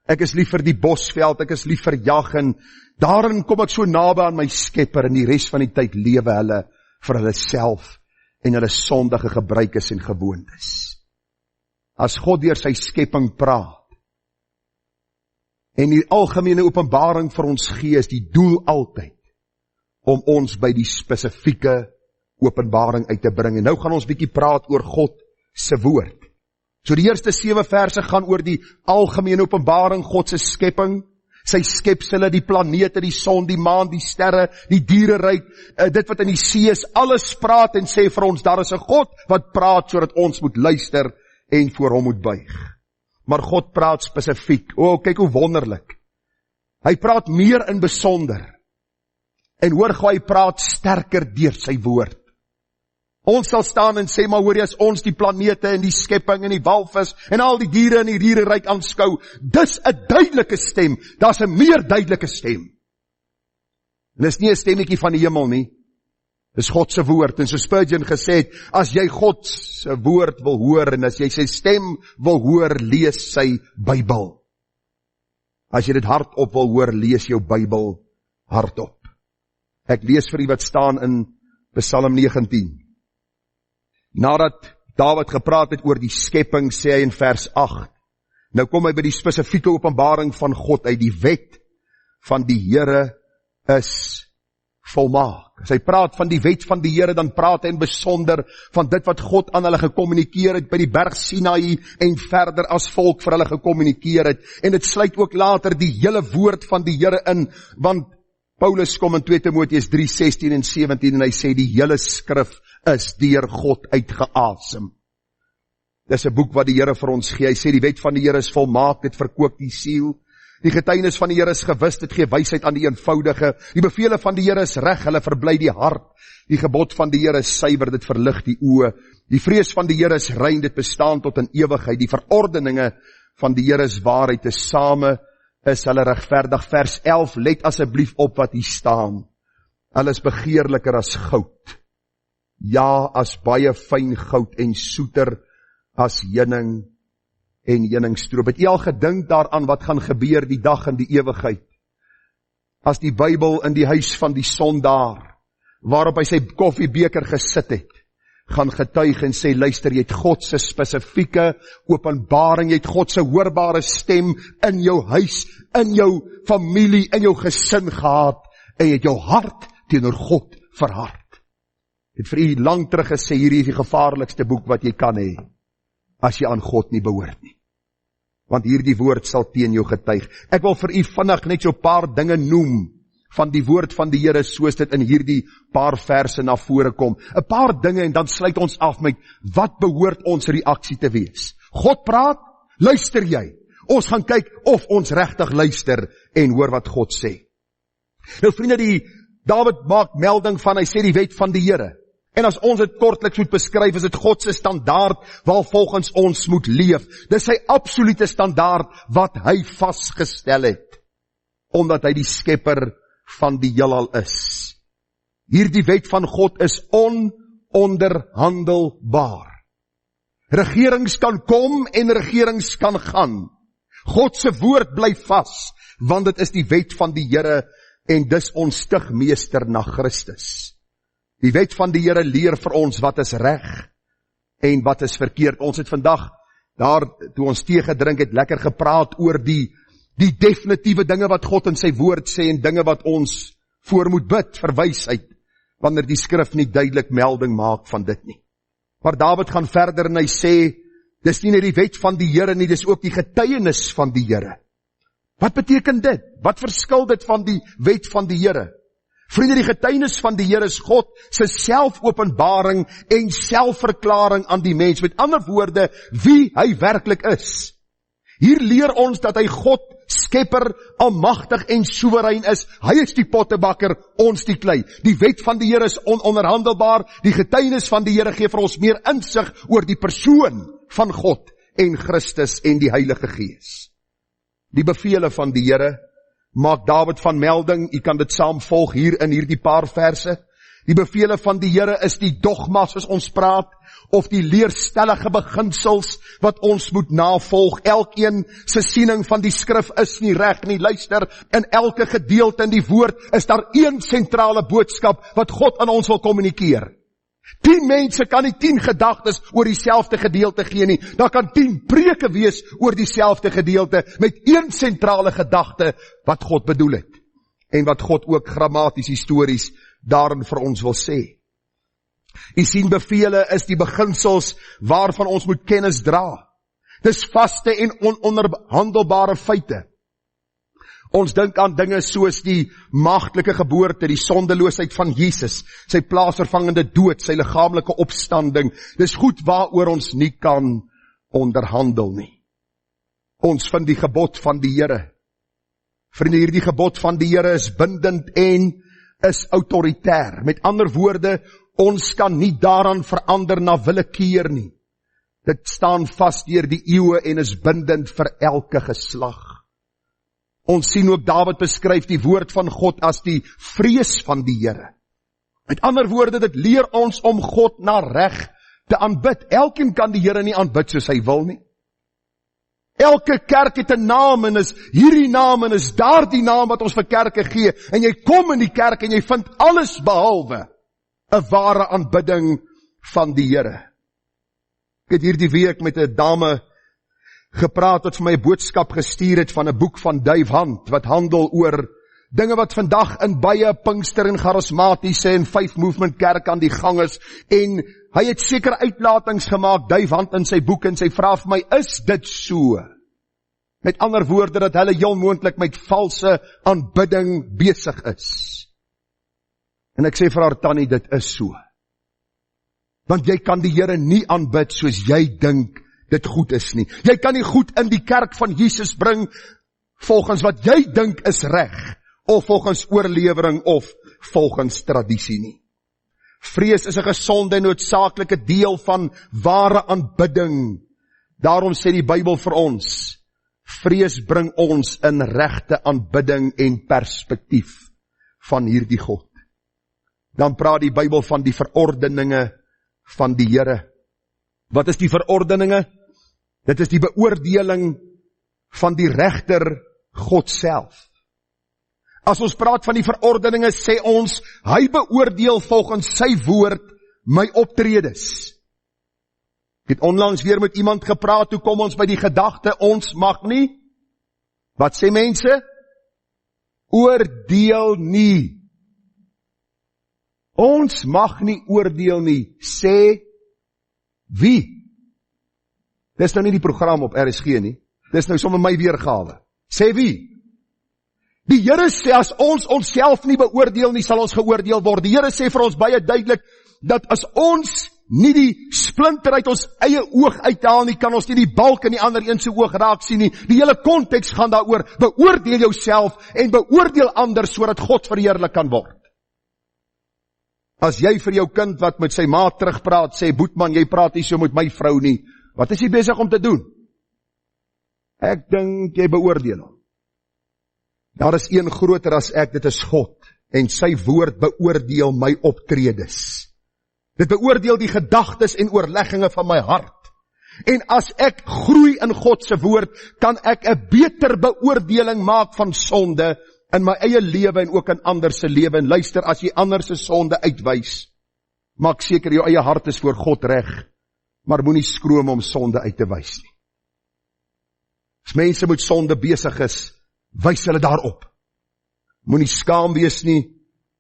Ek is lief vir die bosveld, ek is lief vir jag, en daarin kom ek so naby aan my Skepper, en die res van die tyd lewe hulle vir hulle self en hulle sondige gebruikes en gewoontes. As God deur sy skepping praat, en die algemene openbaring vir ons gee, is die doel altyd om ons by die spesifieke openbaring uit te bring. En nou gaan ons bietjie praat oor God se woord. So die eerste 7 verse gaan oor die algemene openbaring, God se skepping, sy skepsele, die planete, die son, die maan, die sterre, die diereryk, dit wat in die see is, alles praat en sê vir ons, daar is 'n God wat praat sodat ons moet luister en voor hom moet buig. Maar God praat spesifiek. Kyk hoe wonderlik. Hy praat meer in besonder. En hoor gou, hy praat sterker deur sy woord. Ons sal staan en sê, maar hoor jy, as ons die planete en die skepping en die walvis en al die diere in die diereryk aanskou, dis 'n duidelike stem, daar's 'n meer duidelike stem. En dis nie 'n stemmetjie van die hemel nie, dis God se woord. En so Spurgeon gesê het, as jy God se woord wil hoor, en as jy sy stem wil hoor, lees sy Bybel. As jy dit hardop wil hoor, lees jou Bybel hardop. Ek lees vir u wat staan in Psalm 19. Nadat Dawid gepraat het oor die skepping, sê hy in vers 8, nou kom hy by die spesifieke openbaring van God uit. Die wet van die Here is volmaak. As hy praat van die wet van die Here, dan praat hy in besonder van dit wat God aan hulle gekommunikeer het by die berg Sinaï en verder as volk vir hulle gekommunikeer het. En dit sluit ook later die hele woord van die Here in, want Paulus kom in 2 Timoteus 3:16 en 17 en hy sê die hele skrif is deur God uitgeasem. Dis 'n boek wat die Here vir ons gee. Hy sê die wet van die Here is volmaak, dit verkoop die siel. Die getuienis van die Here is gewis, dit gee wysheid aan die eenvoudige. Die bevele van die Here is reg, hulle verbly die hart. Die gebod van die Here is suiwer, dit verlig die oë. Die vrees van die Here is rein, dit bestaan tot in ewigheid. Die verordeninge van die Here is waarheid, tesame is hulle regverdig. Vers 11, let asseblief op wat hier staan. Hulle is begeerliker as goud. Ja, as baie fyn goud en soeter as heuning en heuningstroop. Het jy al gedink daaraan wat gaan gebeur die dag in die ewigheid? As die Bybel in die huis van die sondaar, waarop hy sy koffiebeker gesit het, gaan getuig en sê, luister, jy het God se spesifieke openbaring, jy het God se hoorbare stem in jou huis, in jou familie, in jou gesin gehad, en jy het jou hart teenoor God verhard. Ek het vir u lang terug gesê, hierdie is die gevaarlikste boek wat jy kan hê, as jy aan God nie behoort nie. Want hierdie woord sal teen jou getuig. Ek wil vir u vinnig net so 'n paar dinge noem, van die woord van die Here, soos dit in hierdie paar verse na vore kom. 'n Paar dinge en dan sluit ons af met, wat behoort ons reaksie te wees? God praat, luister jy? Ons gaan kyk of ons regtig luister en hoor wat God sê. Nou vriende, Dawid maak melding van, hy sê die wet van die Here. En as ons dit kortliks moet beskryf, is dit God se standaard waarvolgens ons moet leef. Dis sy absolute standaard wat hy vasgestel het, omdat hy die skepper van die heelal is. Hierdie wet van God is ononderhandelbaar. Regerings kan kom en regerings kan gaan. God se woord bly vas, want dit is die wet van die Here en dis ons stigmeester na Christus. Die wet van die Here leer vir ons wat is reg en wat is verkeerd. Ons het vandag, daar toe ons tee gedrink het, lekker gepraat oor die definitiewe dinge wat God in sy woord sê en dinge wat ons voor moet bid vir wysheid, wanneer die skrif nie duidelik melding maak van dit nie. Maar Dawid gaan verder en hy sê, dis nie net die wet van die Here nie, dis ook die getuienis van die Here. Wat beteken dit? Wat verskil dit van die wet van die Here? Vriende, die getuienis van die Here is God se selfopenbaring en selfverklaring aan die mens. Met ander woorde, wie hy werklik is. Hier leer ons dat hy God, skepper, almagtig en soewerein is. Hy is die pottebakker, ons die klei. Die wet van die Here is ononderhandelbaar. Die getuienis van die Here gee vir ons meer insig oor die persoon van God en Christus en die Heilige Gees. Die bevele van die Here maak Dawid van melding, u kan dit saam volg hier in hierdie paar verse. Die bevele van die Here is die dogmas as ons praat, of die leerstellige beginsels wat ons moet navolg. Elkeen se siening van die skrif is nie reg nie. Luister, in elke gedeelte in die woord is daar een sentrale boodskap wat God aan ons wil kommunikeer. 10 mense kan nie 10 gedagtes oor dieselfde gedeelte gee nie. Daar kan 10 preke wees oor dieselfde gedeelte met een sentrale gedagte wat God bedoel het. En wat God ook grammaties, histories daarin vir ons wil sê. U sien, bevele is die beginsels waarvan ons moet kennis dra. Dis vaste en ononderhandelbare feite. Ons dink aan dinge soos die maagdelike geboorte, die sondeloosheid van Jesus, sy plaasvervangende dood, sy liggaamlike opstanding. Dis goed waaroor ons nie kan onderhandel nie. Ons vind die gebod van die Here. Vriende, hierdie gebod van die Here is bindend en is autoritair. Met ander woorde, ons kan nie daaraan verander na willekeur nie. Dit staan vas deur die eeue en is bindend vir elke geslag. Ons sien ook Dawid beskryf die woord van God as die vrees van die Here. Met ander woorde, dit leer ons om God na reg te aanbid. Elkeen kan die Here nie aanbid soos hy wil nie. Elke kerk het 'n naam en is hierdie naam en is daardie naam wat ons vir kerke gee. En jy kom in die kerk en jy vind alles behalwe 'n ware aanbidding van die Here. Ek het hierdie week met 'n dame gepraat wat vir my 'n boodskap gestuur het van 'n boek van Dave Hunt wat handel oor dinge wat vandag in baie Pinkster en charismatiese en 5 movement kerk aan die gang is, en hy het sekere uitlatings gemaak, duif hand in sy boek en sy vra vir my, is dit so? Met ander woorde, dat hulle heel moontlik met valse aanbidding besig is. En ek sê vir haar, Tannie, dit is so. Want jy kan die Here nie aanbid soos jy dink dit goed is nie. Jy kan nie goed in die kerk van Jesus bring volgens wat jy dink is reg, of volgens oorlewering of volgens tradisie nie. Vrees is 'n gesonde en noodsaaklike deel van ware aanbidding. Daarom sê die Bybel vir ons, vrees bring ons in regte aanbidding en perspektief van hierdie God. Dan praat die Bybel van die verordeninge van die Here. Wat is die verordeninge? Dit is die beoordeling van die regter God self. As ons praat van die verordeninge, sê ons, hy beoordeel volgens sy woord my optredes. Ek het onlangs weer met iemand gepraat, toe kom ons by die gedagte, ons mag nie, wat sê mense? Oordeel nie. Ons mag nie oordeel nie, sê wie? Dis nou nie die program op RSG nie, dis nou sommer my weergawe. Sê wie? Die Here sê, as ons onsself nie beoordeel nie, sal ons geoordeel word. Die Here sê vir ons baie duidelik, dat as ons nie die splinter uit ons eie oog uithaal nie, kan ons nie die balk in die ander een se oog raak sien nie. Die hele konteks gaan daaroor, beoordeel jouself en beoordeel ander, sodat God verheerlik kan word. As jy vir jou kind wat met sy ma terugpraat, sê, Boetman, jy praat nie so met my vrou nie, wat is jy besig om te doen? Ek dink jy beoordeel hom. Daar is een groter as ek, dit is God, en sy woord beoordeel my optredes. Dit beoordeel die gedagtes en oorlegginge van my hart. En as ek groei in God se woord, kan ek 'n beter beoordeling maak van sonde in my eie lewe en ook in ander se lewe. En luister, as jy ander se sonde uitwys, maak seker jou eie hart is voor God reg, maar moenie skroom om sonde uit te wys nie. As mense met sonde besig is, wys hulle daarop. Moenie skaam wees nie,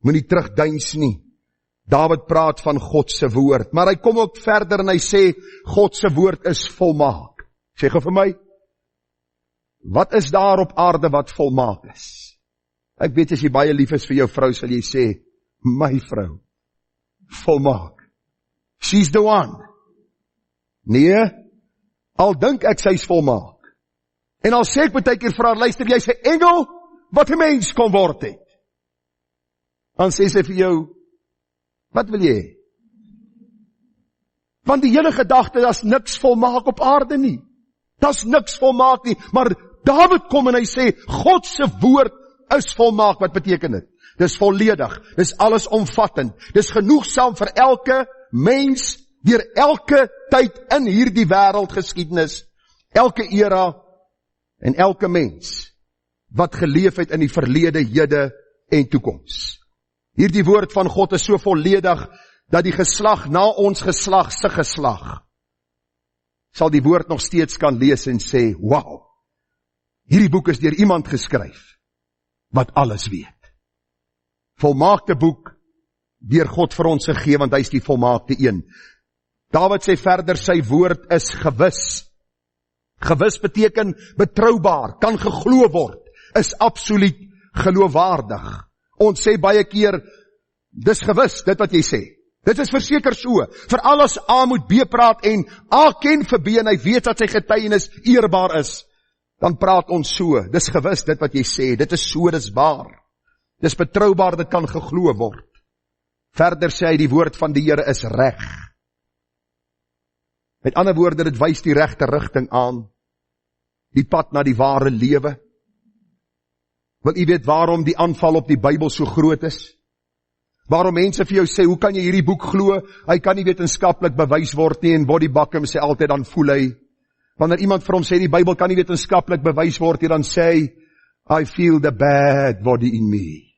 moenie terugdeins nie. Dawid praat van God se woord, maar hy kom ook verder en hy sê, God se woord is volmaak. Sê gou vir my, wat is daar op aarde wat volmaak is? Ek weet as jy baie lief is vir jou vrou, sal jy sê, my vrou, volmaak. She's the one. Nee, al dink ek sy's volmaak. En al sê ek baie keer vir haar, luister, jy's 'n engel wat 'n mens kon word het. Dan sê sy vir jou, wat wil jy? Want die hele gedagte, daar's niks volmaak op aarde nie. Daar's niks volmaak nie, maar Dawid kom en hy sê, God se woord is volmaak. Wat beteken dit? Dis volledig, dis alles omvattend, dis genoegsaam vir elke mens, deur elke tyd in hierdie wêreldgeskiedenis, elke era, en elke mens, wat geleef het in die verlede, hede en toekoms. Hierdie woord van God is so volledig, dat die geslag na ons geslag se geslag, sal die woord nog steeds kan lees en sê, wow, hierdie boek is deur iemand geskryf, wat alles weet. Volmaakte boek, deur God vir ons gegee, want hy is die volmaakte een. Dawid sê verder, sy woord is gewis. Gewis beteken betroubaar, kan geglo word, is absoluut geloofwaardig. Ons sê baie keer, dis gewis, dit wat jy sê. Dit is verseker so, veral as A moet B praat en A ken vir B en hy weet dat sy getuienis eerbaar is, dan praat ons so, dis gewis dit wat jy sê, dit is so, dis waar. Dis betroubaar, dit kan geglo word. Verder sê hy, die woord van die Here is reg. Met ander woorde, dit wys die regte rigting aan, die pad na die ware lewe. Wil u weet waarom die aanval op die Bybel so groot is? Waarom mense vir jou sê, hoe kan jy hierdie boek glo? Hy kan nie wetenskaplik bewys word nie, en Body Buckham sê altyd, dan voel hy. Wanneer iemand vir hom sê, die Bybel kan nie wetenskaplik bewys word nie, dan sê hy, I feel the bad body in me,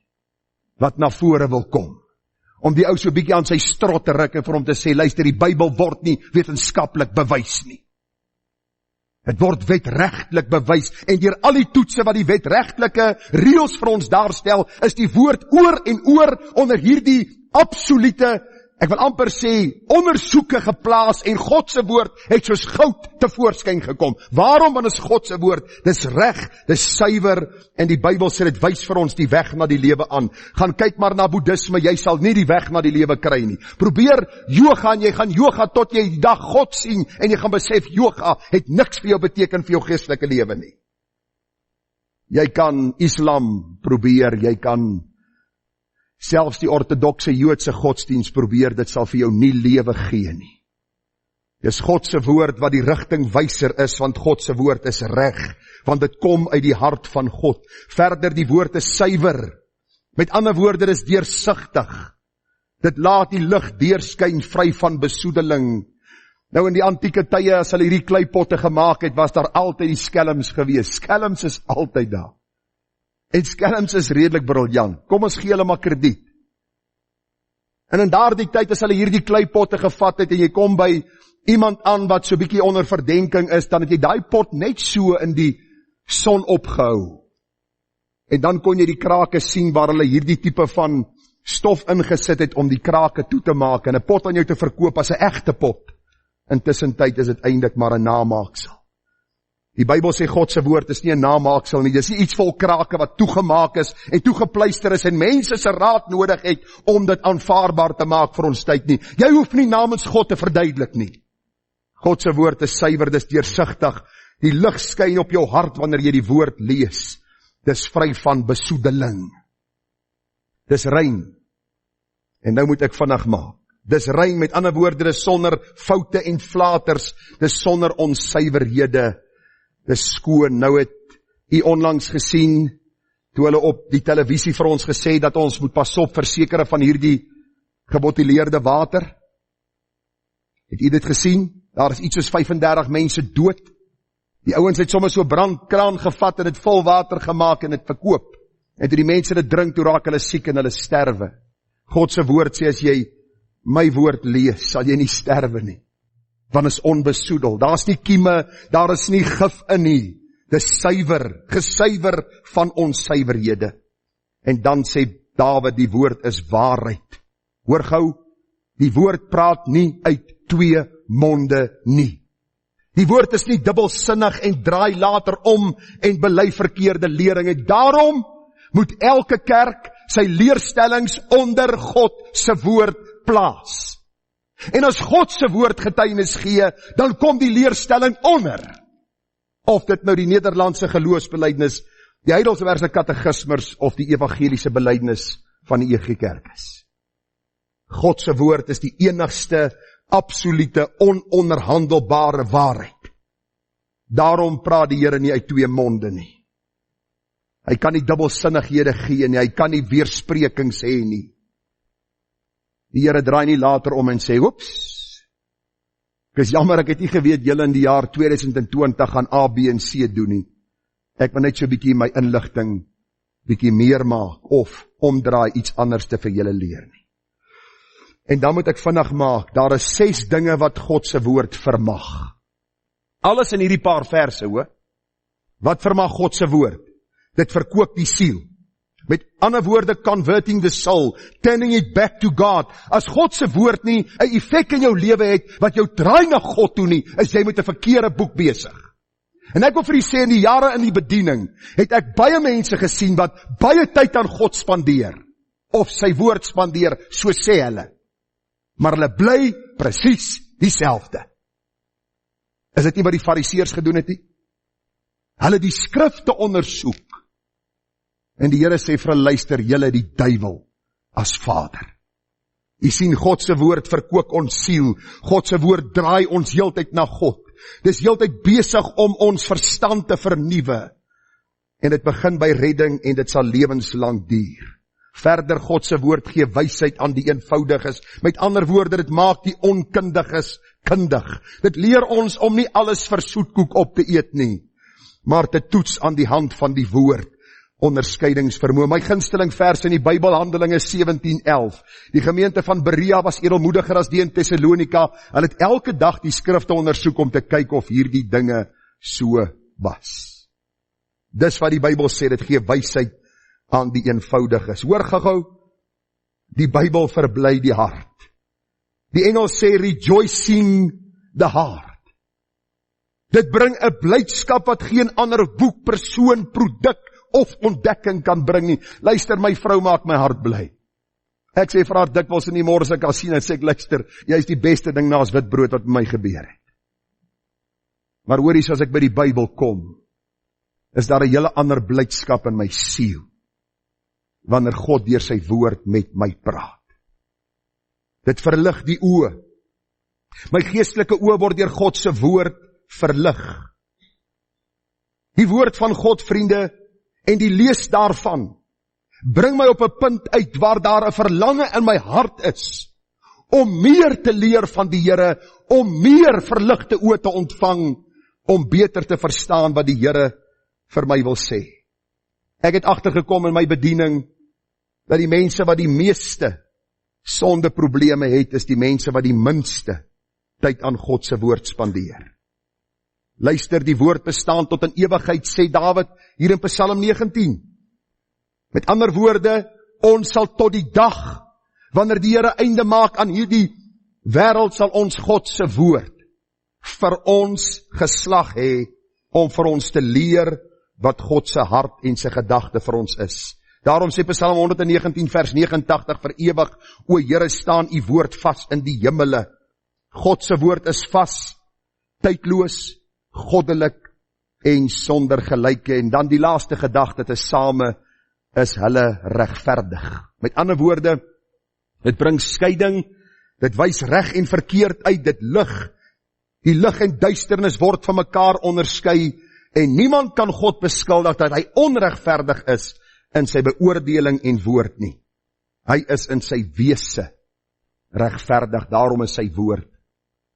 wat na vore wil kom. Om die ou so bietjie aan sy strot te ruk en vir hom te sê, luister, die Bybel word nie wetenskaplik bewys nie. Het word wetregtelik bewys, en deur al die toetse wat die wetregtelike reëls vir ons daarstel, is die woord oor en oor onder hierdie absolute, ek wil amper sê, ondersoeke geplaas, en God se woord het soos goud tevoorskyn gekom. Waarom? Want is God se woord, dis reg, dis suiwer, en die Bybel sê dit wys vir ons die weg na die lewe aan. Gaan kyk maar na boeddhisme, jy sal nie die weg na die lewe kry nie. Probeer yoga, en jy gaan yoga tot jy die dag God sien, en jy gaan besef, yoga het niks vir jou beteken vir jou geestelike lewe nie. Jy kan Islam probeer, jy kan selfs die ortodokse Joodse godsdienst probeer, dit sal vir jou nie lewe gee nie. Dis God se woord wat die rigtingwyser is, want God se woord is reg, want dit kom uit die hart van God. Verder, die woord is suiwer. Met ander woorde, dit is deursigtig. Dit laat die lig deurskyn vry van besoedeling. Nou in die antieke tye, as hulle hierdie kleipotte gemaak het, was daar altyd die skelms gewees. Skelms is altyd daar. En skelms is redelik briljant. Kom ons gee hulle maar krediet. En in daardie tyd, as hulle hierdie kleipotte gevat het, en jy kom by iemand aan wat so bietjie onder verdenking is, dan het jy daai pot net so in die son opgehou. En dan kon jy die krake sien waar hulle hierdie tipe van stof ingesit het om die krake toe te maak, en 'n pot aan jou te verkoop as 'n egte pot. Intussen tyd is dit eintlik maar 'n namaaksel. Die Bybel sê God se woord is nie 'n namaaksel nie, dis nie iets vol krake wat toegemaak is en toegepluister is en mense se raad nodig het om dit aanvaarbaar te maak vir ons tyd nie. Jy hoef nie namens God te verduidelik nie. God se woord is suiwer, dis deursigtig. Die lig skyn op jou hart wanneer jy die woord lees. Dis vry van besoedeling. Dis rein. En nou moet ek vinnig maak. Dis rein, met ander woorde, dis sonder foute en flaters, dis sonder onsuiverhede. Dis skoon. Nou het u onlangs gesien, toe hulle op die televisie vir ons gesê, dat ons moet pas op vir sekere van hierdie gebotteleerde water. Het u dit gesien? Daar is iets soos 35 mense dood. Die ouens het sommer so brandkraan gevat en het vol water gemaak en het verkoop. En toe die mense dit drink, toe raak hulle siek en hulle sterwe. God se woord sê, as jy my woord lees, sal jy nie sterwe nie. Want is onbesoedel. Daar is nie kieme, daar is nie gif in nie. Dis suiwer, gesuiwer van onsuiverhede. En dan sê Dawid, die woord is waarheid. Hoor gou, die woord praat nie uit 2 monde nie. Die woord is nie dubbelsinnig en draai later om en bely verkeerde leringe. Daarom moet elke kerk sy leerstellings onder God se woord plaas. En as God se woord getuienis gee, dan kom die leerstelling onder. Of dit nou die Nederlandse geloofsbelydenis, die Heidelbergse katekismes of die evangeliese belydenis van die EG Kerk is. God se woord is die enigste absolute ononderhandelbare waarheid. Daarom praat die Here nie uit 2 monde nie. Hy kan nie dubbelsinnighede gee nie, hy kan nie weersprekings hê nie. Die Here draai nie later om en sê, oeps, ek is jammer, ek het nie geweet julle in die jaar 2020 gaan A, B en C doen nie. Ek wil net so bietjie my inligting bietjie meer maak, of omdraai iets anders te vir julle leer nie. En dan moet ek vinnig maak, daar is 6 dinge wat God se woord vermag. Alles in hierdie paar verse, hoor. Wat vermag God se woord? Dit verkoop die siel. Met ander woorde, converting the soul, turning it back to God. As God se woord nie 'n effek in jou lewe het, wat jou draai na God toe nie, is jy met 'n verkeerde boek besig. En ek wil vir u sê, in die jare in die bediening, het ek baie mense gesien, wat baie tyd aan God spandeer, of sy woord spandeer, so sê hulle. Maar hulle bly presies dieselfde. Is dit nie wat die fariseërs gedoen het nie? Hulle die skrifte ondersoek. En die Here sê vir hulle, luister, julle die duiwel as vader. U sien, God se woord verkoop ons siel. God se woord draai ons heeltyd na God. Dis heeltyd besig om ons verstand te vernuwe. En dit begin by redding en dit sal lewenslang duur. Verder, God se woord gee wysheid aan die eenvoudiges. Met ander woorde, dit maak die onkundiges kundig. Dit leer ons om nie alles vir soetkoek op te eet nie, maar te toets aan die hand van die woord. Onderskeidingsvermoë. My gunsteling vers in die Bybel, Handelinge 17:11. Die gemeente van Berea was edelmoediger as die in Thessalonika. Hulle het elke dag die skrifte ondersoek om te kyk of hierdie dinge so was. Dis wat die Bybel sê, dit gee wysheid aan die eenvoudiges. Hoor gou, die Bybel verbly die hart. Die Engels sê rejoicing the heart. Dit bring 'n blydskap wat geen ander boek, persoon, produk of ontdekking kan bring nie. Luister, my vrou maak my hart bly. Ek sê vir haar dikwels in die môre as ek haar sien en sê ek, luister, jy is die beste ding naas witbrood wat met my gebeur het. Maar hoor eens, as ek by die Bybel kom, is daar 'n hele ander blydskap in my siel, wanneer God deur sy woord met my praat. Dit verlig die oë. My geestelike oë word deur God se woord verlig. Die woord van God, vriende, en die lees daarvan, bring my op 'n punt uit waar daar 'n verlange in my hart is, om meer te leer van die Here, om meer verligte oë te ontvang, om beter te verstaan wat die Here vir my wil sê. Ek het agtergekom in my bediening, dat die mense wat die meeste sondeprobleme het, is die mense wat die minste tyd aan God se woord spandeer. Luister, die woord bestaan tot in ewigheid, sê Dawid hier in Psalm 19. Met ander woorde, ons sal tot die dag, wanneer die Here einde maak aan hierdie wêreld, sal ons God se woord vir ons geslag hê, om vir ons te leer wat God se hart en sy gedagte vir ons is. Daarom sê Psalm 119 vers 89, vir ewig, o Here, staan u woord vas in die hemele. God se woord is vas, tydloos, goddelik en sonder gelyke. En dan die laaste gedagte, tesame is hulle regverdig. Met ander woorde, dit bring skeiding, dit wys reg en verkeerd uit, dit lig. Die lig en duisternis word van mekaar onderskei, en niemand kan God beskuldig dat hy onregverdig is in sy beoordeling en woord nie. Hy is in sy wese regverdig, daarom is sy woord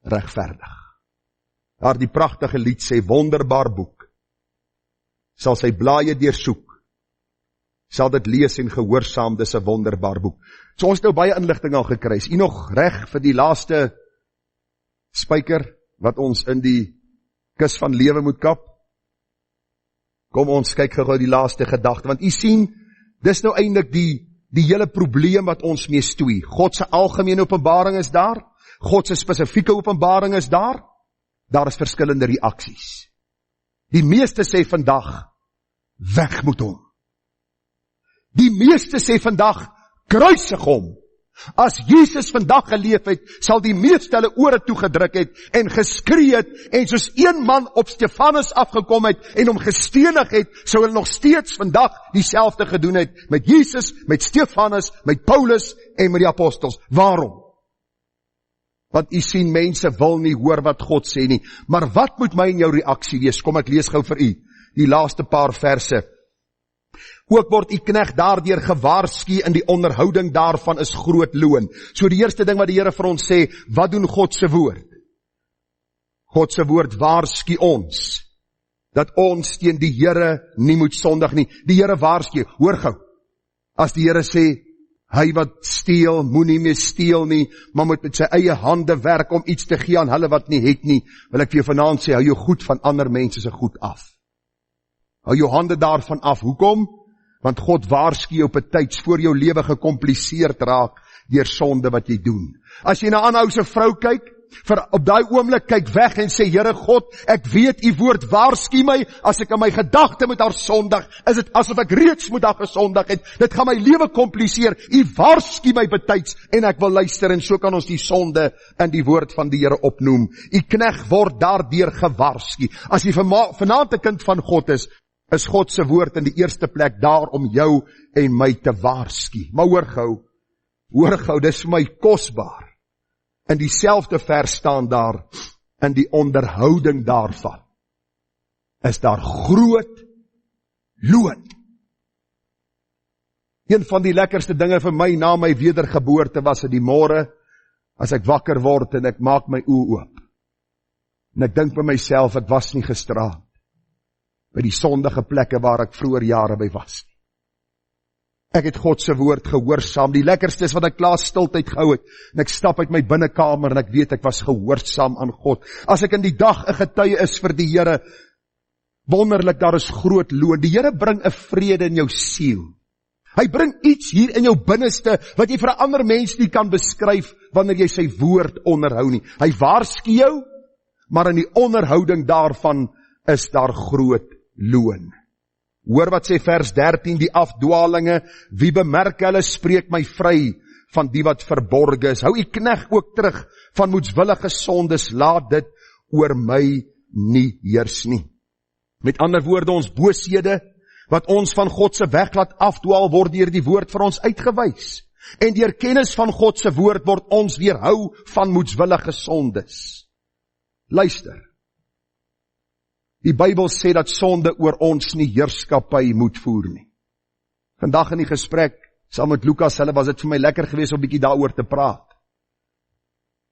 regverdig. Daar die pragtige lied sê, wonderbaar boek, sal sy blaaie deursoek, sal dit lees en gehoorsaam, dis 'n wonderbaar boek. So ons het nou baie inligting al gekry. Is u nog reg vir die laaste spyker wat ons in die kus van lewe moet kap? Kom ons kyk gou die laaste gedagte, want u sien, dis nou eintlik die hele probleem wat ons mee stoei. God se algemene openbaring is daar, God se spesifieke openbaring is daar is verskillende reaksies. Die meeste sê vandag, weg moet hom. Die meeste sê vandag, kruisig hom. As Jesus vandag geleef het, sal die meeste hulle ore toegedruk het en geskree het, en soos een man op Stefanus afgekom het en hom gestenig het, sou hulle nog steeds vandag dieselfde gedoen het met Jesus, met Stefanus, met Paulus en met die apostels. Waarom? Want u sien, mense wil nie hoor wat God sê nie. Maar wat moet my en jou reaksie wees? Kom, ek lees gou vir u die laaste paar verse. Ook word die knegt daardeur gewaarsku, in die onderhouding daarvan is groot loon. So die eerste ding wat die Here vir ons sê, wat doen God se woord? God se woord waarsku ons, dat ons teen die Here nie moet sondig nie. Die Here waarsku, hoor gou, as die Here sê, hy wat steel, moenie meer steel nie, maar moet met sy eie hande werk om iets te gee aan hulle wat nie het nie, wil ek vir jou vanaand sê, hou jou goed van ander mense se goed af. Hou jou hande daarvan af. Hoekom? Want God waarsku jou betyds voor jou lewe gekompliseerd raak deur sonde wat jy doen. As jy na 'n ander ou se vrou kyk, op daai oomblik kyk weg en sê, Here God, ek weet u woord waarsku my, as ek in my gedagte met haar sondig, is dit asof ek reeds met haar gesondig het. Dit gaan my lewe kompliseer. U waarsku my betyds en ek wil luister, en so kan ons die sonde in die woord van die Here opnoem. U knegt word daardeur gewaarsku. As jy vanaand 'n kind van God is God se woord in die eerste plek daar om jou en my te waarsku. Maar hoor gou, dis vir my kosbaar. In dieselfde vers staan daar, in die onderhouding daarvan, is daar groot loon. Een van die lekkerste dinge vir my na my wedergeboorte was in die môre, as ek wakker word en ek maak my oë oop. En ek dink by myself, ek was nie gisteraan by die sondige plekke waar ek vroeër jare by was. Ek het God se woord gehoorsaam. Die lekkerste is wat ek klaar stiltyd gehou het. En ek stap uit my binnekamer en ek weet ek was gehoorsaam aan God. As ek in die dag 'n getuie is vir die Here, Wonderlik, daar is groot loon. Die Here bring 'n vrede in jou siel. Hy bring iets hier in jou binneste, wat jy vir 'n ander mens nie kan beskryf, wanneer jy sy woord onderhou nie. Hy waarsku jou, maar in die onderhouding daarvan, is daar groot loon. Hoor wat sê vers 13, die afdwalinge, wie bemerk hulle, spreek my vry, van die wat verborge is. Hou u knegt ook terug, van moedswillige sondes, laat dit oor my nie heers nie. Met ander woorde, ons booshede, wat ons van God se weg laat afdwaal, word deur die woord vir ons uitgewys. En deur kennis van God se woord word ons weerhou van moedswillige sondes. Luister. Die Bybel sê dat sonde oor ons nie heerskappy moet voer nie. Vandag in die gesprek, saam met Lukas, was dit vir my lekker geweest om 'n bietjie daaroor te praat.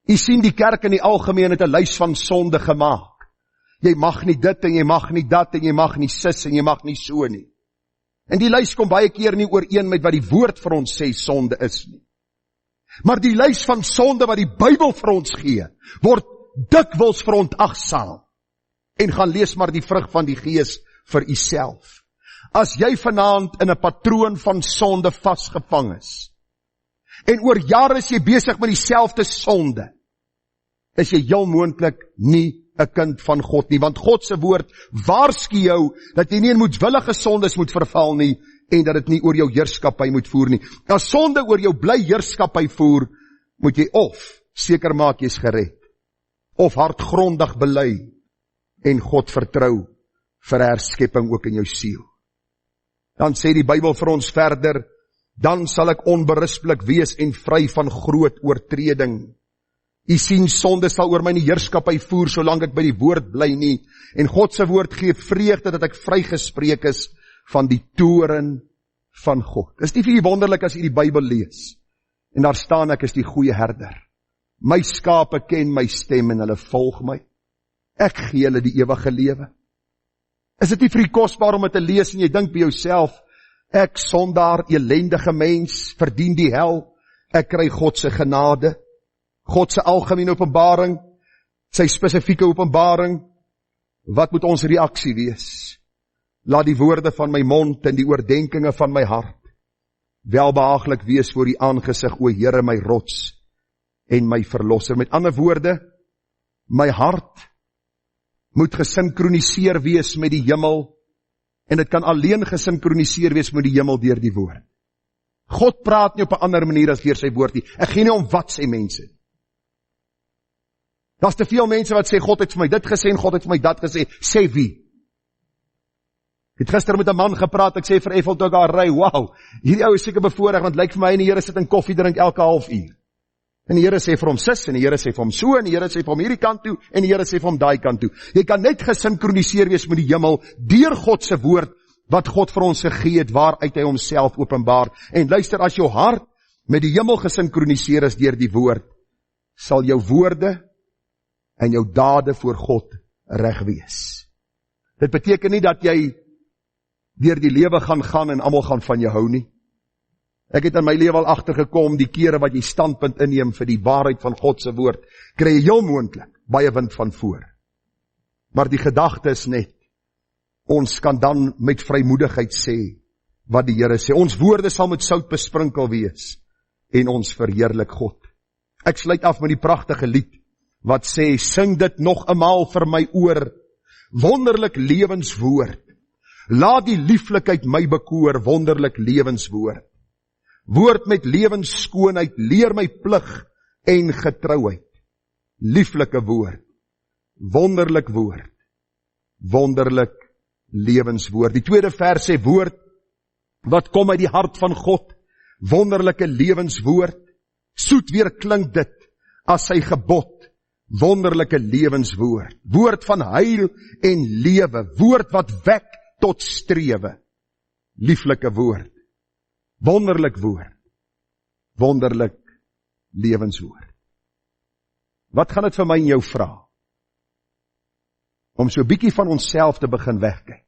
U sien, die kerk in die algemeen het 'n lys van sonde gemaak. Jy mag nie dit, en jy mag nie dat, en jy mag nie sis, en jy mag nie so nie. En die lys kom baie keer nie ooreen met wat die woord vir ons sê sonde is nie. Maar die lys van sonde wat die Bybel vir ons gee, word dikwels verontagsaam. En gaan lees maar die vrug van die Gees vir uself. As jy vanaand in 'n patroon van sonde vasgevang is, en oor jare is jy besig met dieselfde sonde, is jy heel moontlik nie 'n kind van God nie, want God se woord waarsku jou, dat jy nie in moedswillige sondes moet verval nie, en dat dit nie oor jou heerskappy moet voer nie. As sonde oor jou bly heerskappy voer, moet jy of seker maak jy's gered, of hartgrondig bely, en God vertrou vir herskepping ook in jou siel. Dan sê die Bybel vir ons verder, dan sal ek onberispelik wees en vry van groot oortreding. U sien, sonde sal oor my nie heerskappy voer, solank ek by die woord bly nie, en God se woord gee vreugde dat ek vrygespreek is van die toorn van God. Is nie vir u wonderlik as u die Bybel lees, en daar staan, ek is die goeie herder. My skape ken my stem en hulle volg my. Ek gee hulle die ewige lewe. Is dit nie vir u kosbaar om dit te lees en jy dink by jouself, ek sondaar, elendige mens, verdien die hel, ek kry God se genade, God se algemene openbaring, sy spesifieke openbaring. Wat moet ons reaksie wees? Laat die woorde van my mond en die oordenkinge van my hart welbehaaglik wees voor die aangesig, o Here, my rots en my verlosser. Met ander woorde, my hart moet gesinkroniseer wees met die hemel, en dit kan alleen gesinkroniseer wees met die hemel deur die woord. God praat nie op 'n ander manier as deur sy woord nie. Ek gee nie om wat sê mense. Daar's te veel mense wat sê, God het vir my dit gesê en God het vir my dat gesê. Sê wie? Ek het gister met 'n man gepraat, ek sê vir Eiffel toe daar ry, wow, hierdie ou is seker bevoorreg, want lyk vir my en die Here sit in koffie drink elke halfuur. En die Here sê vir hom sis, en die Here sê vir hom so, en die Here sê vir hom hierdie kant toe, en die Here sê vir hom daai kant toe. Jy kan net gesinkroniseer wees met die hemel, deur God se woord, wat God vir ons gegee het, waaruit hy homself openbaar. En luister, as jou hart met die hemel gesinkroniseer is deur die woord, sal jou woorde en jou dade voor God reg wees. Dit beteken nie dat jy deur die lewe gaan en almal gaan van jou hou nie. Ek het in my lewe al agtergekom, die kere wat jy standpunt inneem vir die waarheid van God se woord, kry jy heel moontlik baie wind van voor. Maar die gedagte is net, ons kan dan met vrymoedigheid sê wat die Here sê. Ons woorde sal met sout besprinkel wees en ons verheerlik God. Ek sluit af met die pragtige lied wat sê, sing dit nog 'n maal vir my oor, wonderlik lewenswoord. Laat die lieflikheid my bekoor, wonderlik lewenswoord. Woord met lewensskoonheid, leer my plig en getrouheid. Lieflike woord, wonderlik woord, wonderlik lewenswoord. Die tweede vers sê woord, wat kom uit die hart van God, wonderlike lewenswoord. Soet weer klink dit as sy gebod, wonderlike lewenswoord. Woord van heil en lewe, woord wat wek tot strewe. Lieflike woord, wonderlik woord, wonderlik lewenswoord. Wat gaan dit vir my en jou vra? Om so 'n bietjie van onsself te begin wegkyk.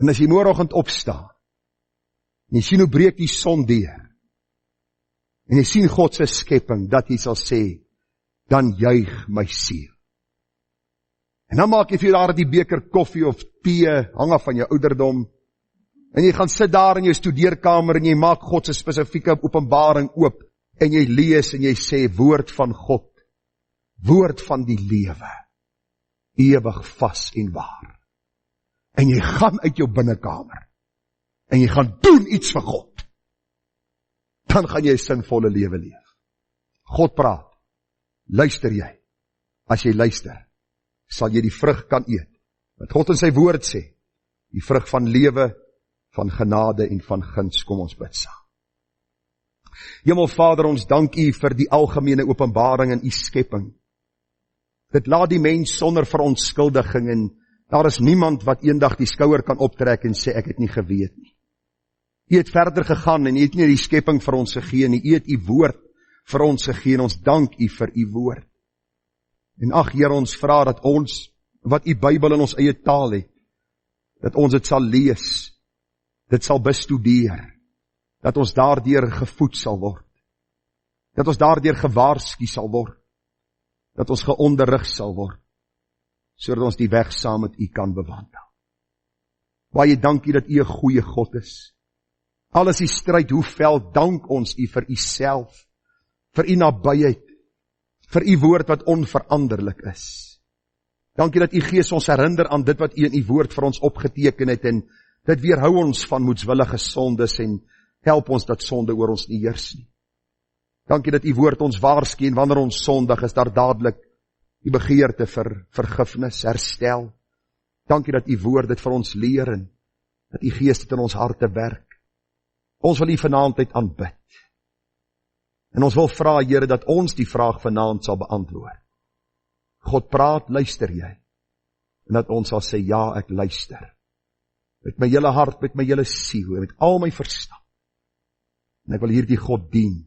En as jy môreoggend opstaan, en jy sien hoe breek die son deur, en jy sien God se skepping, dat jy sal sê, dan juig my siel. En dan maak jy vir jou daar die beker koffie of tee, hang af van jou ouderdom, en jy gaan sit daar in jou studeerkamer, en jy maak God se spesifieke openbaring oop, en jy lees, en jy sê, woord van God, woord van die lewe, ewig vas en waar. En jy gaan uit jou binnekamer, en jy gaan doen iets vir God, dan gaan jy 'n sinvolle lewe leef. God praat, luister jy, as jy luister, sal jy die vrug kan eet, wat God in sy woord sê, die vrug van lewe, van genade en van guns. Kom ons bid saam. Hemelvader, ons dank U vir die algemene openbaring in U skepping. Dit laat die mens sonder verontskuldiging, en daar is niemand wat eendag die skouer kan optrek en sê, ek het nie geweet nie. U het verder gegaan, en U het nie die skepping vir ons gegee nie, U het U woord vir ons gegee, en ons dank U vir U woord. En ag Here, ons vra dat ons, wat U Bybel in ons eie taal het, dat ons dit sal lees, dit sal bestudeer, dat ons daardeur gevoed sal word, dat ons daardeur gewaarsku sal word, dat ons geonderrig sal word, sodat ons die weg saam met U kan bewandel. Baie dankie dat U 'n goeie God is. Al is die stryd hoe fel, dank ons U vir U self, vir U nabyheid, vir U woord wat onveranderlik is. Dankie dat U Gees ons herinner aan dit wat U in U woord vir ons opgeteken het, en dit weerhou ons van moedswillige sondes, en help ons dat sonde oor ons nie heers nie. Dankie dat U woord ons waarsku, en wanneer ons sondig is, daar dadelik die begeerte vir vergifnis, herstel. Dankie dat U woord dit vir ons leer, en dat U Gees dit in ons harte werk. Ons wil U vanaand aanbid. En ons wil vra, Here, dat ons die vraag vanaand sal beantwoord. God praat, luister jy? En dat ons sal sê, ja, ek luister. Met my hele hart, met my hele siel, met al my verstand. En ek wil hierdie God dien,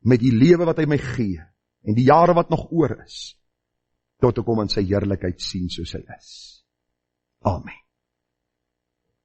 met die lewe wat hy my gee, en die jare wat nog oor is, tot ek hom in sy heerlikheid sien soos hy is. Amen.